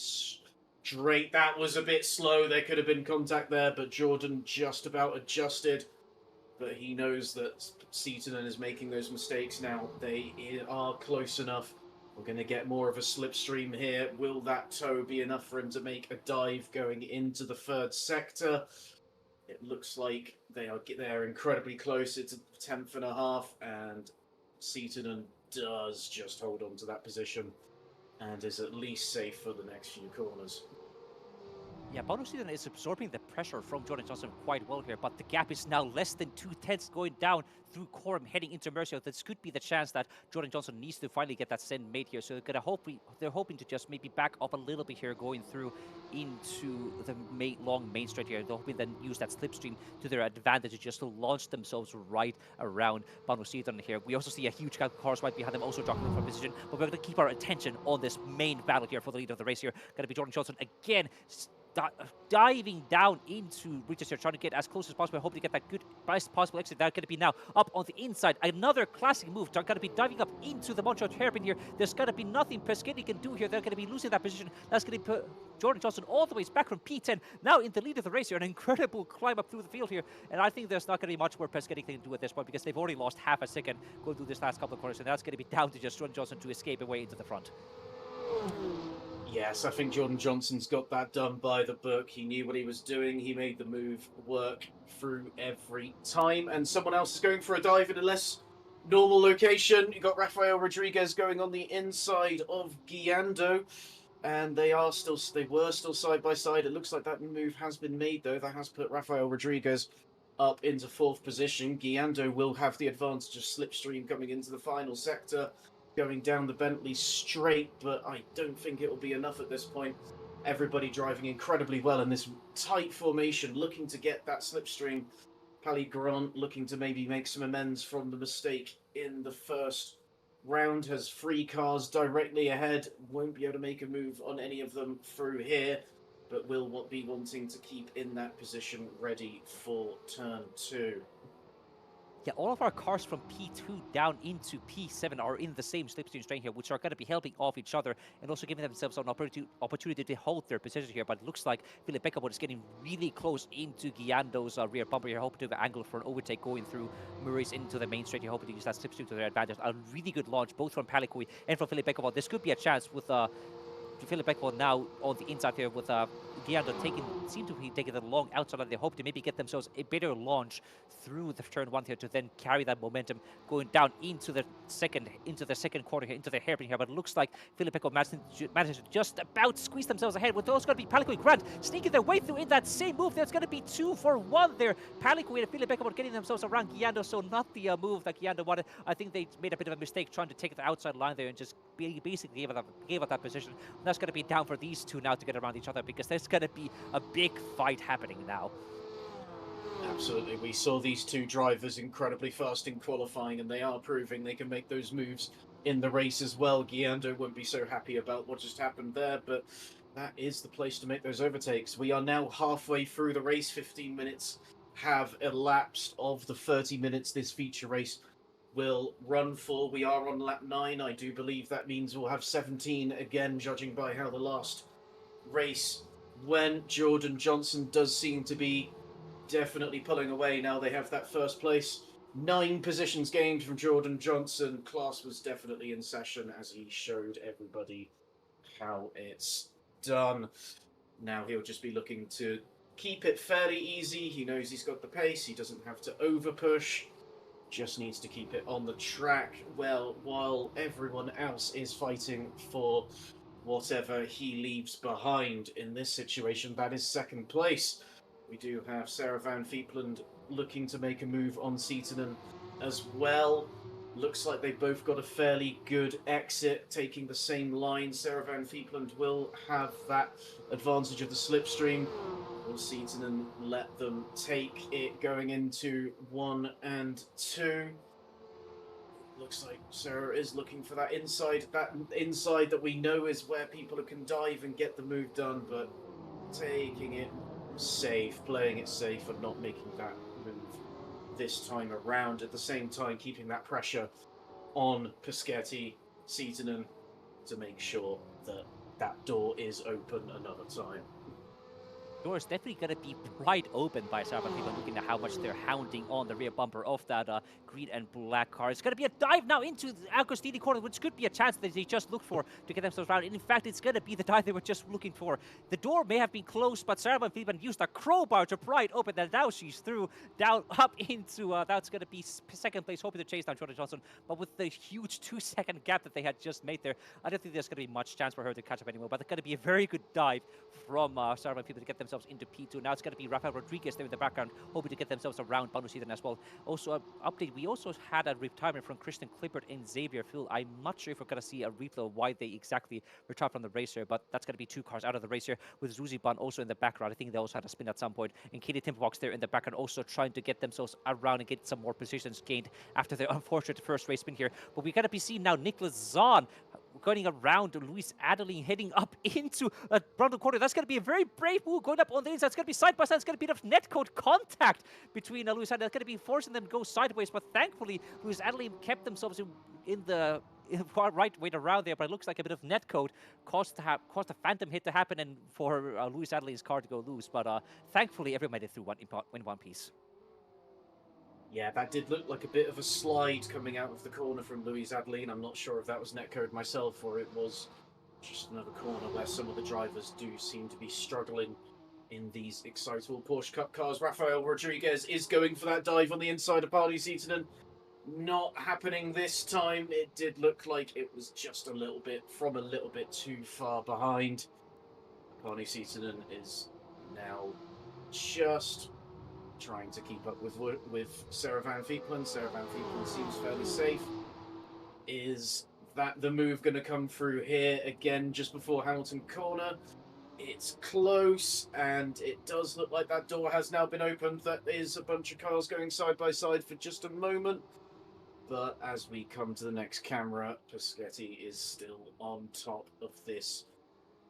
Drake, that was a bit slow. There could have been contact there, but Jordan just about adjusted. But he knows that Seaton is making those mistakes now. They are close enough. We're going to get more of a slipstream here. Will that toe be enough for him to make a dive going into the third sector? It looks like they're incredibly close. It's a 10th and a half, and Seaton does just hold on to that position and is at least safe for the next few corners. Yeah, Bono Seaton is absorbing the pressure from Jordan Johnson quite well here, but the gap is now less than 2/10 going down through Coram, heading into Mercio. This could be the chance that Jordan Johnson needs to finally get that send made here. So they're hoping to just maybe back up a little bit here, going through into the long main straight here. They're hoping then use that slipstream to their advantage just to launch themselves right around Bono Seaton here. We also see a huge cars right behind them, also dropping from position, but we're going to keep our attention on this main battle here for the lead of the race here. Going to be Jordan Johnson again, diving down into breaches here, trying to get as close as possible, hoping to get that good best possible exit. That's going to be now up on the inside. Another classic move. They're going to be diving up into the Montreal hairpin here. There's going to be nothing Pescetti can do here. They're going to be losing that position. That's going to put Jordan Johnson all the way back from P10, now in the lead of the race here. An incredible climb up through the field here. And I think there's not going to be much more Pescetti can do at this point, because they've already lost half a second going through this last couple of corners. And that's going to be down to just Jordan Johnson to escape away into the front. Yes, I think Jordan Johnson's got that done by the book. He knew what he was doing. He made the move work through every time. And someone else is going for a dive in a less normal location. You've got Rafael Rodriguez going on the inside of Guiando. And they were still side by side. It looks like that move has been made, though. That has put Rafael Rodriguez up into 4th position. Guiando will have the advantage of slipstream coming into the final sector, going down the Bentley straight, but I don't think it will be enough at this point. Everybody driving incredibly well in this tight formation, looking to get that slipstream. Pally Grant looking to maybe make some amends from the mistake in the first round, has 3 cars directly ahead, won't be able to make a move on any of them through here, but will be wanting to keep in that position ready for turn 2. Yeah, all of our cars from P2 down into P7 are in the same slipstream strain here, which are going to be helping off each other and also giving themselves an opportunity to hold their position here. But it looks like Philip Beckerwood is getting really close into Guiando's rear bumper here, hoping to have an angle for an overtake going through Murray's into the main straight here, hoping to use that slipstream to their advantage. A really good launch, both from Palikui and from Philip Beckerwood. This could be a chance with Philip Beckerwood now on the inside here, with Guiando seem to be taking the long outside line. They hope to maybe get themselves a better launch through the turn 1 here to then carry that momentum going down into the second quarter here, into the hairpin here. But it looks like Philip Beckerwood managed to just about squeeze themselves ahead. With those going to be Palikui Grant sneaking their way through in that same move. There's going to be 2 for 1 there. Palikui and Philip Beckerwood getting themselves around Guiando, so not the move that Guiando wanted. I think they made a bit of a mistake trying to take the outside line there and just basically gave up that position. And that's going to be down for these 2 now to get around each other, because there's going to be a big fight happening now. Absolutely. We saw these 2 drivers incredibly fast in qualifying, and they are proving they can make those moves in the race as well. Guiando won't be so happy about what just happened there, but that is the place to make those overtakes. We are now halfway through the race. 15 minutes have elapsed of the 30 minutes this feature race will run for. We are on lap 9. I do believe that means we'll have 17 again, judging by how the last race went. Jordan Johnson does seem to be definitely pulling away now. They have that first place. 9 positions gained from Jordan Johnson. Class was definitely in session as he showed everybody how it's done. Now he'll just be looking to keep it fairly easy. He knows he's got the pace. He doesn't have to over push. Just needs to keep it on the track, well, while everyone else is fighting for whatever he leaves behind. In this situation, that is 2nd place. We do have Sarah Van Fiepland looking to make a move on Seaton as well. Looks like they've both got a fairly good exit, taking the same line. Sarah Van Fiepland will have that advantage of the slipstream. Will Seaton let them take it going into 1 and 2? Looks like Sarah is looking for that inside that we know is where people can dive and get the move done, but taking it safe, playing it safe and not making that move this time around. At the same time, keeping that pressure on Pescetti, Seaton, to make sure that that door is open another time. Door is definitely going to be pried open by Sarah people looking at how much they're hounding on the rear bumper of that green and black car. It's going to be a dive now into the Agostini corner, which could be a chance that they just looked for to get themselves around. And in fact, it's going to be the dive they were just looking for. The door may have been closed, but Sarah Philippe used a crowbar to pry it open, and now she's through, down, up into, that's going to be second place, hoping to chase down Jordan Johnson. But with the huge 2-second gap that they had just made there, I don't think there's going to be much chance for her to catch up anymore. But it's going to be a very good dive from Sarah Philippe to get themselves into P2. Now it's going to be Rafael Rodriguez there in the background, hoping to get themselves around Banu Seaton as well. Also, update, we also had a retirement from Christian Klippert and Xavier Phil. I'm not sure if we're going to see a replay of why they exactly retired from the race here, but that's going to be 2 cars out of the race here, with Zuziban also in the background. I think they also had a spin at some point. And Katie Timberbox there in the background, also trying to get themselves around and get some more positions gained after their unfortunate first race spin here. But we're going to be seeing now Nicholas Zahn going around Luis Adeline, heading up into a Brundle corner. That's going to be a very brave move going up on the inside. It's going to be side by side. It's going to be a bit of netcode contact between Luis Adeline. That's going to be forcing them to go sideways. But thankfully, Luis Adeline kept themselves in the right way around there. But it looks like a bit of netcode caused a phantom hit to happen and for Luis Adeline's car to go loose. But thankfully, everyone made it through in one piece. Yeah, that did look like a bit of a slide coming out of the corner from Louise Adeline. I'm not sure if that was netcode myself or it was just another corner where some of the drivers do seem to be struggling in these excitable Porsche Cup cars. Rafael Rodriguez is going for that dive on the inside of Barney Seaton. Not happening this time. It did look like it was just a little bit too far behind. Barney Seaton is now just trying to keep up with Sarah Van Veepelen. Sarah Van Veepelen seems fairly safe. Is that the move going to come through here again just before Hamilton corner? It's close, and it does look like that door has now been opened. That is a bunch of cars going side by side for just a moment. But as we come to the next camera, Pescetti is still on top of this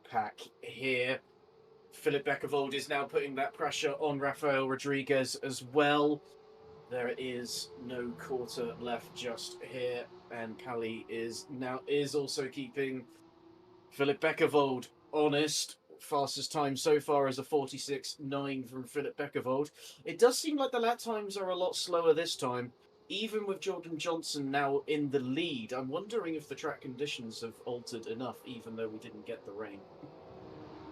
pack here. Philip Beckervold is now putting that pressure on Rafael Rodriguez as well. There is no quarter left just here, and Pally is also keeping Philip Beckervold honest. Fastest time so far is a 46.9 from Philip Beckervold. It does seem like the lap times are a lot slower this time, even with Jordan Johnson now in the lead. I'm wondering if the track conditions have altered enough, even though we didn't get the rain.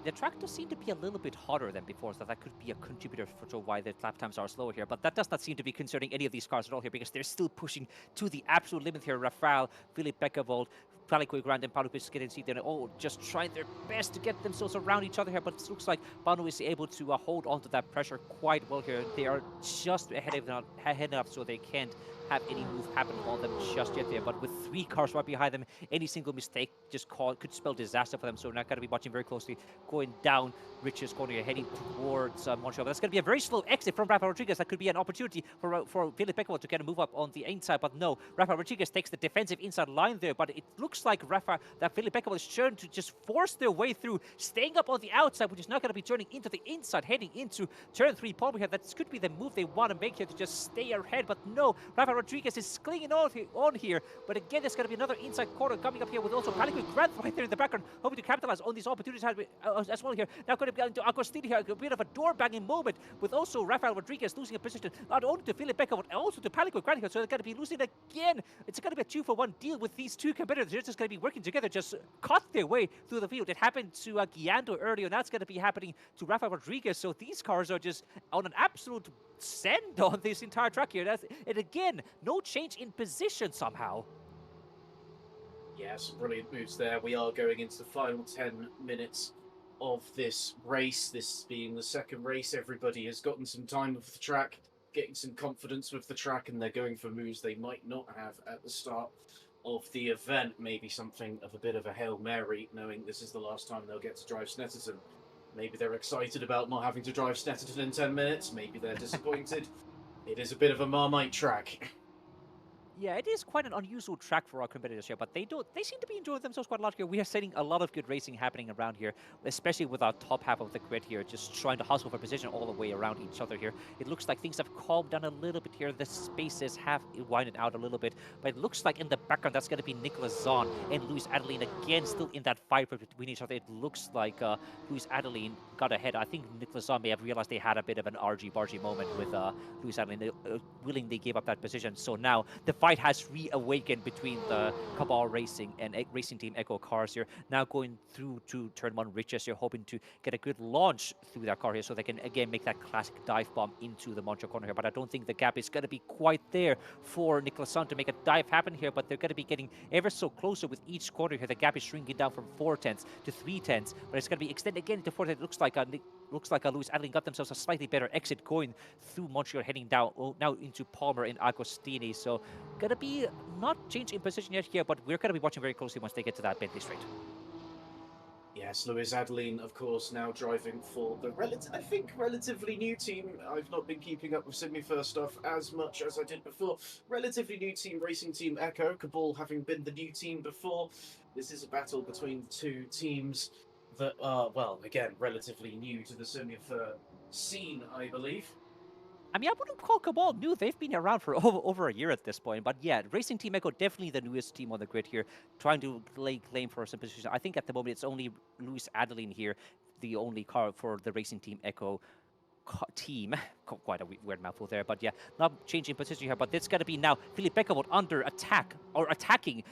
The track does seem to be a little bit hotter than before, so that could be a contributor to why the lap times are slower here. But that does not seem to be concerning any of these cars at all here, because they're still pushing to the absolute limit here. Rafael, Philippe Beckervold, Palico Grand, and Paulo Pescetti, they're all just trying their best to get themselves around each other here. But it looks like Banu is able to hold on to that pressure quite well here. They are just ahead enough so they can't have any move happen on them just yet there. But with 3 cars right behind them, any single mistake just could spell disaster for them. So we're not going to be watching very closely. Going down Rich's corner here, heading towards Montreal. But that's going to be a very slow exit from Rafael Rodriguez. That could be an opportunity for Philip Beckervold to kind of move up on the inside. But no, Rafael Rodriguez takes the defensive inside line there. But it looks like Philip Beckervold is trying to just force their way through, staying up on the outside, which is not going to be turning into the inside, heading into turn 3 probably here. That could be the move they want to make here to just stay ahead. But no, Rafael Rodriguez is clinging on here. But again, there's going to be another inside corner coming up here with also Palico Grant right there in the background, hoping to capitalize on these opportunities as well here. Now going to be into Agostini here, a bit of a door-banging moment with also Rafael Rodriguez losing a position, not only to Philip Beckervold, but also to Palico Grant here. So they're going to be losing again. It's going to be a 2-for-1 deal with these 2 competitors. They're just going to be working together, just cut their way through the field. It happened to Guiando earlier, and that's going to be happening to Rafael Rodriguez. So these cars are just on an absolute send on this entire track here. And again, no change in position somehow. Yeah, some brilliant moves there. We are going into the final 10 minutes of this race. This being the second race, everybody has gotten some time with the track, getting some confidence with the track, and they're going for moves they might not have at the start of the event. Maybe something of a bit of a Hail Mary, knowing this is the last time they'll get to drive Snetterton. Maybe they're excited about not having to drive Snetterton in 10 minutes. Maybe they're disappointed. It is a bit of a Marmite track. Yeah, it is quite an unusual track for our competitors here, but they seem to be enjoying themselves quite a lot here. We are seeing a lot of good racing happening around here, especially with our top half of the grid here, just trying to hustle for position all the way around each other here. It looks like things have calmed down a little bit here. The spaces have widened out a little bit, but it looks like in the background that's going to be Nicholas Zahn and Luis Adeline again, still in that fight between each other. It looks like Luis Adeline got ahead. I think Nicholas Zahn may have realized they had a bit of an argy-bargy moment with Luis Adeline. They willingly gave up that position. So now the fight has reawakened between the Cabal Racing and Racing Team Echo cars here. Now going through to turn 1 Riches here, hoping to get a good launch through that car here so they can again make that classic dive bomb into the Montreal corner here. But I don't think the gap is going to be quite there for Nicholas Zahn to make a dive happen here, but they're going to be getting ever so closer with each corner here. The gap is shrinking down from 4/10 to 3/10, but it's going to be extended again into 4/10. It looks like Luis Adeline got themselves a slightly better exit going through Montreal, heading down now into Palmer and Agostini. So gonna be not changing position yet here, but we're gonna be watching very closely once they get to that Bentley straight. Yes, Luis Adeline, of course, now driving for the relatively new team. I've not been keeping up with Simufur stuff as much as I did before. Relatively new team, Racing Team Echo. Cabal having been the new team before. This is a battle between two teams that are, well, again, relatively new to the Simufur scene, I believe. I mean, I wouldn't call Cabal new. They've been around for over a year at this point. But yeah, Racing Team Echo, definitely the newest team on the grid here, trying to lay claim for some position. I think at the moment it's only Luis Adeline here, the only car for the Racing Team Echo team. Quite a weird mouthful there, but yeah, not changing position here. But it's going to be now Philippe Beckavold under attack, or attacking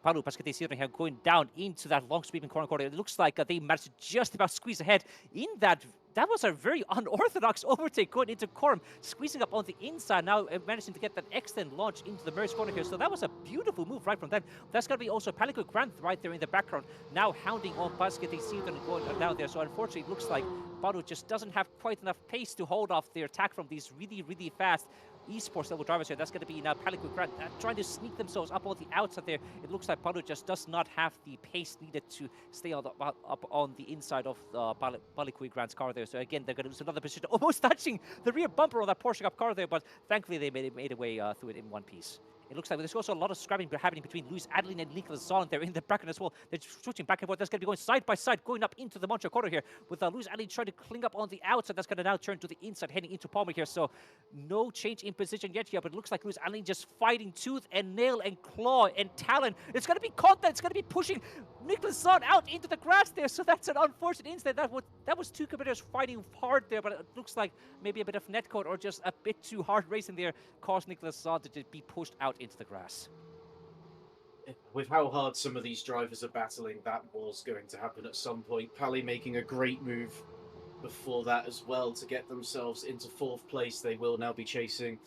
Pablo Pasquete here, going down into that long sweeping corner. It looks like they managed to just about squeeze ahead in that. That was a very unorthodox overtake going into Corum, squeezing up on the inside, now managing to get that excellent launch into the merge corner here. So that was a beautiful move right from them. That's going to be also Palico Grant right there in the background, now hounding on Basket. They see them going down there. So unfortunately, it looks like Baru just doesn't have quite enough pace to hold off their attack from these really fast esports level drivers here. That's going to be now Palico Grant trying to sneak themselves up on the outside there. It looks like Baru just does not have the pace needed to stay on up on the inside of Palico Grant's car there. So again, they're going to lose another position, almost touching the rear bumper on that Porsche Cup car there, but thankfully they made a way through it in one piece. It looks like there's also a lot of scrapping happening between Luis Adeline and Nicholas Zahn there in the background as well. They're switching back and forth. That's going to be going side by side, going up into the Montreal corner here, with Luis Adeline trying to cling up on the outside. That's going to now turn to the inside, heading into Palmer here. So no change in position yet here, but it looks like Luis Adeline just fighting tooth and nail and claw and talon. It's going to be contact. It's going to be pushing Nicholas Zahn out into the grass there. So that's an unfortunate incident. That was two competitors fighting hard there, but it looks like maybe a bit of netcode or just a bit too hard racing there caused Nicholas Zahn to be pushed out into the grass. With how hard some of these drivers are battling, that was going to happen at some point. Pally making a great move before that as well to get themselves into 4th place. They will now be chasing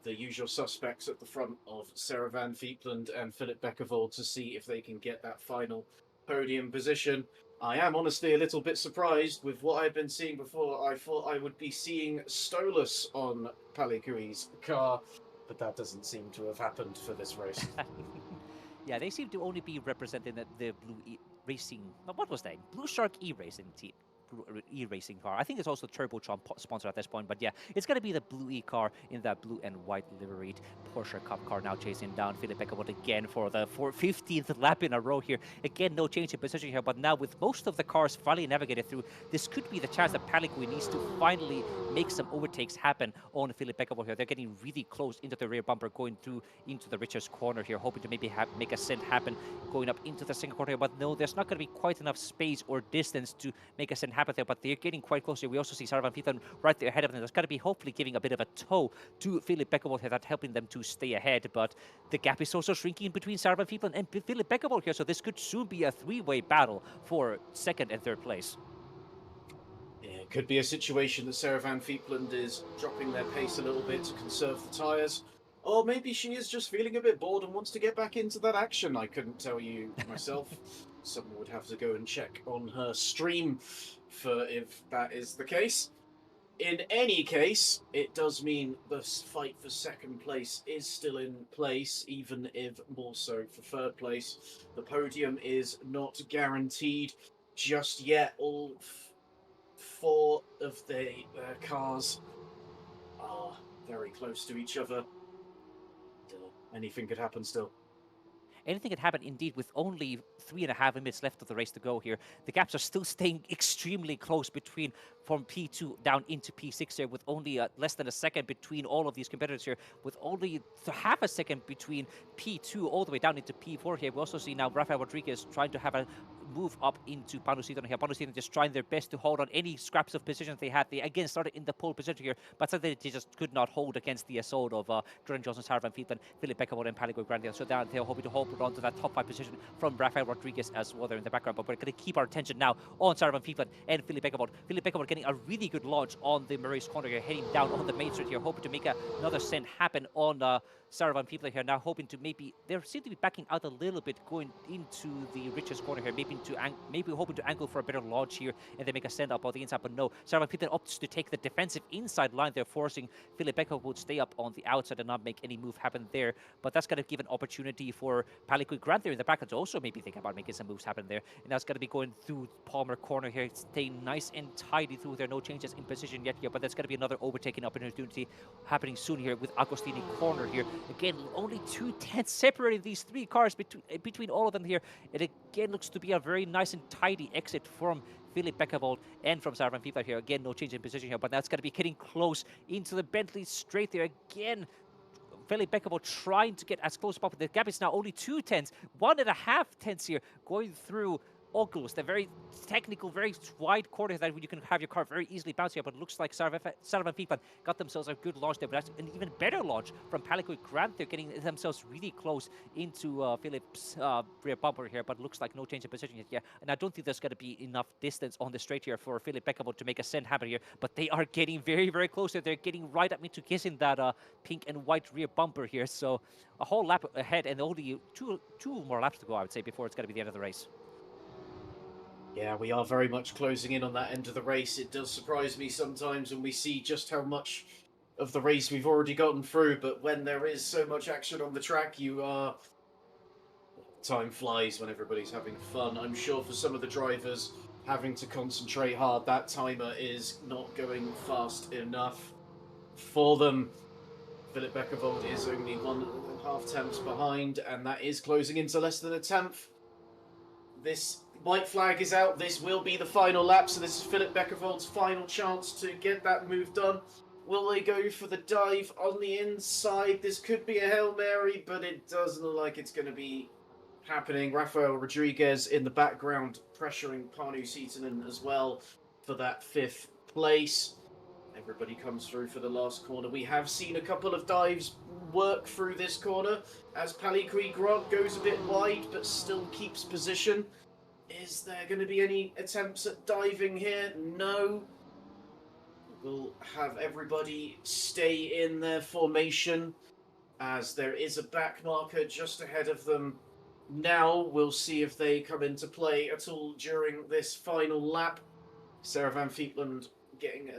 the usual suspects at the front of Sarah Van Fiepland and Philip Beckavold to see if they can get that final podium position. I am honestly a little bit surprised with what I've been seeing before. I thought I would be seeing Stolas on Palikui's car, but that doesn't seem to have happened for this race. Yeah, they seem to only be representing the Blue Racing. What was that? Blue Shark E-Racing team. E-Racing car. I think it's also Turbotron sponsor at this point, but yeah, it's going to be the Blue E car in that blue and white liveried Porsche Cup car, now chasing down Philip Beckavold again for the 15th lap in a row here. Again, no change in position here, but now with most of the cars finally navigated through, this could be the chance that Palikui needs to finally make some overtakes happen on Philip Beckavold here. They're getting really close into the rear bumper, going through into the Richards corner here, hoping to maybe make a send happen going up into the second corner here, but no, there's not going to be quite enough space or distance to make a send happen there, but they're getting quite close here. We also see Sarah Van Fiepland right there ahead of them. That's got to be hopefully giving a bit of a tow to Philip Beckavold here, that's helping them to stay ahead, but the gap is also shrinking between Sarah Van Fiepland and Philip Beckavold here, so this could soon be a 3-way battle for 2nd and 3rd place. Yeah, it could be a situation that Sarah Van Fiepland is dropping their pace a little bit to conserve the tyres. Or maybe she is just feeling a bit bored and wants to get back into that action. I couldn't tell you myself. Someone would have to go and check on her stream for if that is the case. In any case, it does mean the fight for 2nd place is still in place, even if more so for 3rd place. The podium is not guaranteed just yet. All 4 of the cars are very close to each other. anything could happen still. Anything can happen indeed with only 3.5 minutes left of the race to go here. The gaps are still staying extremely close between from P2 down into P6 here, with only less than a second between all of these competitors here, with only half a second between P2 all the way down into P4 here. We also see now Rafael Rodriguez trying to have a move up into Panuciton here. Panuciton just trying their best to hold on any scraps of positions they had. They again started in the pole position here, but suddenly they just could not hold against the assault of Jordan Johnson, Sarah Van Vliet, Philip Beckerwood, and Palico Grande. So down they're hoping to hold on to that top 5 position from Rafael Rodriguez as well there in the background. But we're going to keep our attention now on Sarah Van Vliet and Philip Beckerwood. Philip Beckerwood getting a really good launch on the Murray's corner here, heading down on the main street here, hoping to make another send happen on Sarah Van Vliet here. Now hoping to maybe, they seem to be backing out a little bit going into the richest corner here, maybe hoping to angle for a better launch here and they make a send up on the inside, but no. Sarah Van Vliet opts to take the defensive inside line there, forcing Philip Beckerwood to stay up on the outside and not make any move happen there. But that's going to give an opportunity for Palico Grant there in the background to also maybe think about making some moves happen there. And that's going to be going through Palmer corner here, staying nice and tidy through there. No changes in position yet here, but that's going to be another overtaking opportunity happening soon here with Agostini corner here. Again, only 2/10 separating these 3 cars between all of them here. It again looks to be a very nice and tidy exit from Philip Beckerwold and from Sarah Van Vliet here. Again, no change in position here, but that's going to be getting close into the Bentley straight there. Again, Philip Beckerwold trying to get as close as possible. The gap is now only 2/10, 1.5 tenths here, going through Oculus, the very technical, very wide corner that you can have your car very easily bounce here, but it looks like Sarah Van Vliet got themselves a good launch there, but that's an even better launch from Palico Grant. They're getting themselves really close into Philip's rear bumper here, but it looks like no change in position yet. Yeah, and I don't think there's going to be enough distance on the straight here for Philip Beckerwood to make a send happen here, but they are getting very, very close here. They're getting right up into kissing that pink and white rear bumper here, so a whole lap ahead and only two more laps to go, I would say, before it's going to be the end of the race. Yeah, we are very much closing in on that end of the race. It does surprise me sometimes when we see just how much of the race we've already gotten through, but when there is so much action on the track, time flies when everybody's having fun. I'm sure for some of the drivers having to concentrate hard, that timer is not going fast enough for them. Philip Beckerwold is only 1.5 tenths behind, and that is closing into less than a tenth. This white flag is out. This will be the final lap, so this is Philip Beckerwold's final chance to get that move done. Will they go for the dive on the inside? This could be a Hail Mary, but it doesn't look like it's going to be happening. Rafael Rodriguez in the background pressuring Panu Seetonen as well for that 5th place. Everybody comes through for the last corner. We have seen a couple of dives work through this corner as Palico Grant goes a bit wide but still keeps position. Is there going to be any attempts at diving here? No. We'll have everybody stay in their formation as there is a back marker just ahead of them. Now we'll see if they come into play at all during this final lap. Sarah Van Vliet getting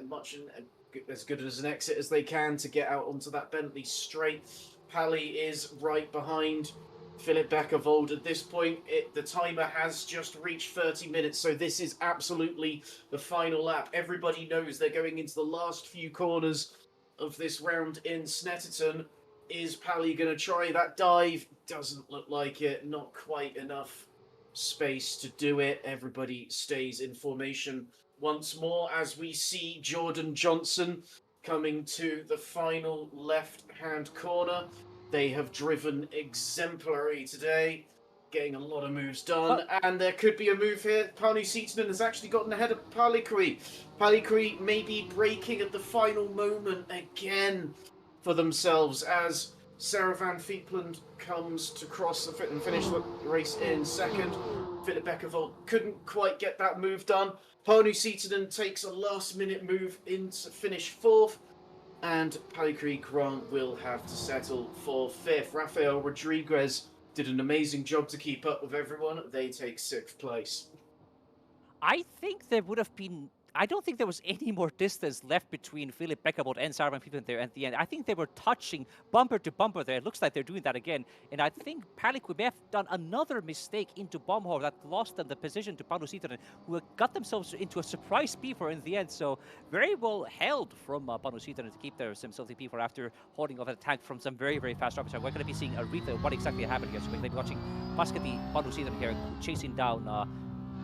as good as an exit as they can to get out onto that Bentley straight. Pally is right behind Philip Beckerwold at this point. The timer has just reached 30 minutes, so this is absolutely the final lap. Everybody knows they're going into the last few corners of this round in Snetterton. Is Pally going to try that dive? Doesn't look like it. Not quite enough space to do it. Everybody stays in formation once more as we see Jordan Johnson coming to the final left-hand corner. They have driven exemplary today, getting a lot of moves done, and there could be a move here. Panu Seetonen has actually gotten ahead of Palico. Palico may be braking at the final moment again for themselves as Sarah Van Vliet comes to cross and finish the race in second. Philip Beckerwold couldn't quite get that move done. Panu Seetonen takes a last-minute move in to finish 4th. And Palico Grant will have to settle for 5th. Rafael Rodriguez did an amazing job to keep up with everyone. They take 6th place. I think there would have been I don't think there was any more distance left between Philip Beckerbot and Sarvan Peterson there at the end. I think they were touching bumper to bumper there. It looks like they're doing that again. And I think Palikwi may have done another mistake into Bombhor that lost them the position to Panu Sitanen, who got themselves into a surprise P4 in the end. So very well held from Panu Sitanen to keep their themselves in P4 after holding off a tank from some very, very fast drivers. So we're going to be seeing a replay of what exactly happened here. So we're going to be watching Paskati Panu Sitanen here chasing down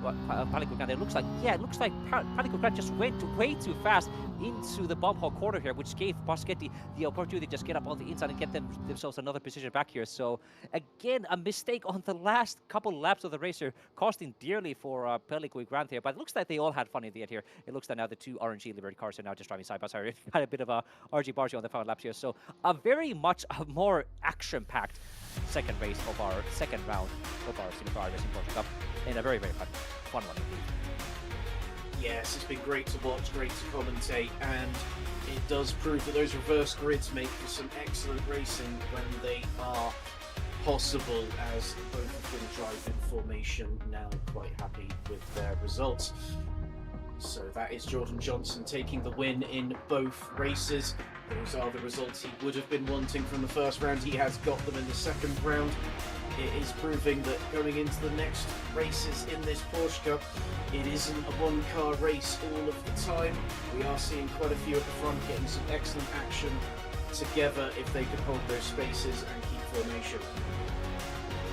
Palikwi. It looks like, Palikwi just went way too fast into the bomb hole corner here, which gave Paschetti the opportunity to just get up on the inside and get themselves another position back here. So again, a mistake on the last couple laps of the race here, costing dearly for Palikwi Grant here. But it looks like they all had fun in the end here. It looks like now the two RNG Liberty cars are now just driving side by side. Had a bit of a RG-bargy on the final laps here. So a very much a more action-packed second race of our second round of our Simufur Racing Porsche Cup, and a very, very fun one indeed. Yes, it's been great to watch, great to commentate, and it does prove that those reverse grids make for some excellent racing when they are possible, as both of them drive in formation. Now quite happy with their results. So that is Jordan Johnson taking the win in both races. Those are the results he would have been wanting from the first round. He has got them in the second round. It is proving that going into the next races in this Porsche Cup, it isn't a one-car race all of the time. We are seeing quite a few at the front getting some excellent action together if they can hold those spaces and keep formation.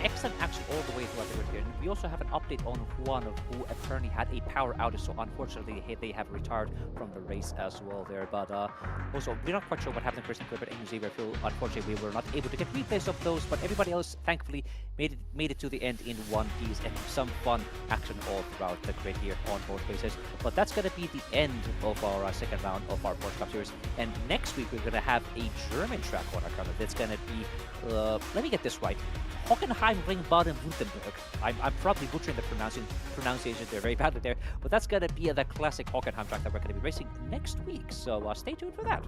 Excellent action all the way throughout the grid here. And we also have an update on Juan, who apparently had a power outage, so unfortunately they have retired from the race as well there. But also, we're not quite sure what happened to Christian Clifford and Xavier Phil. Unfortunately, we were not able to get replays of those, but everybody else, thankfully, made it to the end in one piece, and some fun action all throughout the grid here on both races. But that's going to be the end of our second round of our Porsche Cup Series. And next week, we're going to have a German track on our calendar. That's going to be, let me get this right, Hockenheim Ring Baden-Württemberg. I'm probably butchering the pronunciation there very badly there, but that's going to be the classic Hockenheim track that we're going to be racing next week, so stay tuned for that.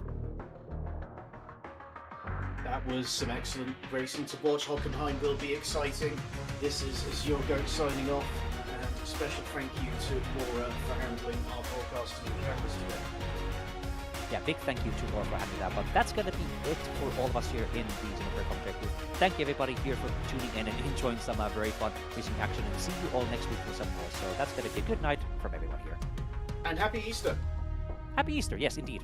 That was some excellent racing to watch. Hockenheim will be exciting. This is Azure Goat signing off, and a special thank you to Maurer for handling our broadcasting and cameras today. Yeah, big thank you to Maurer for handling that, but that's going to be it for all of us here in the Simufur commentary booth. Thank you everybody here for tuning in and enjoying some very fun racing action, and see you all next week for some more. So that's going to be a good night from everyone here. And happy Easter! Happy Easter, yes indeed.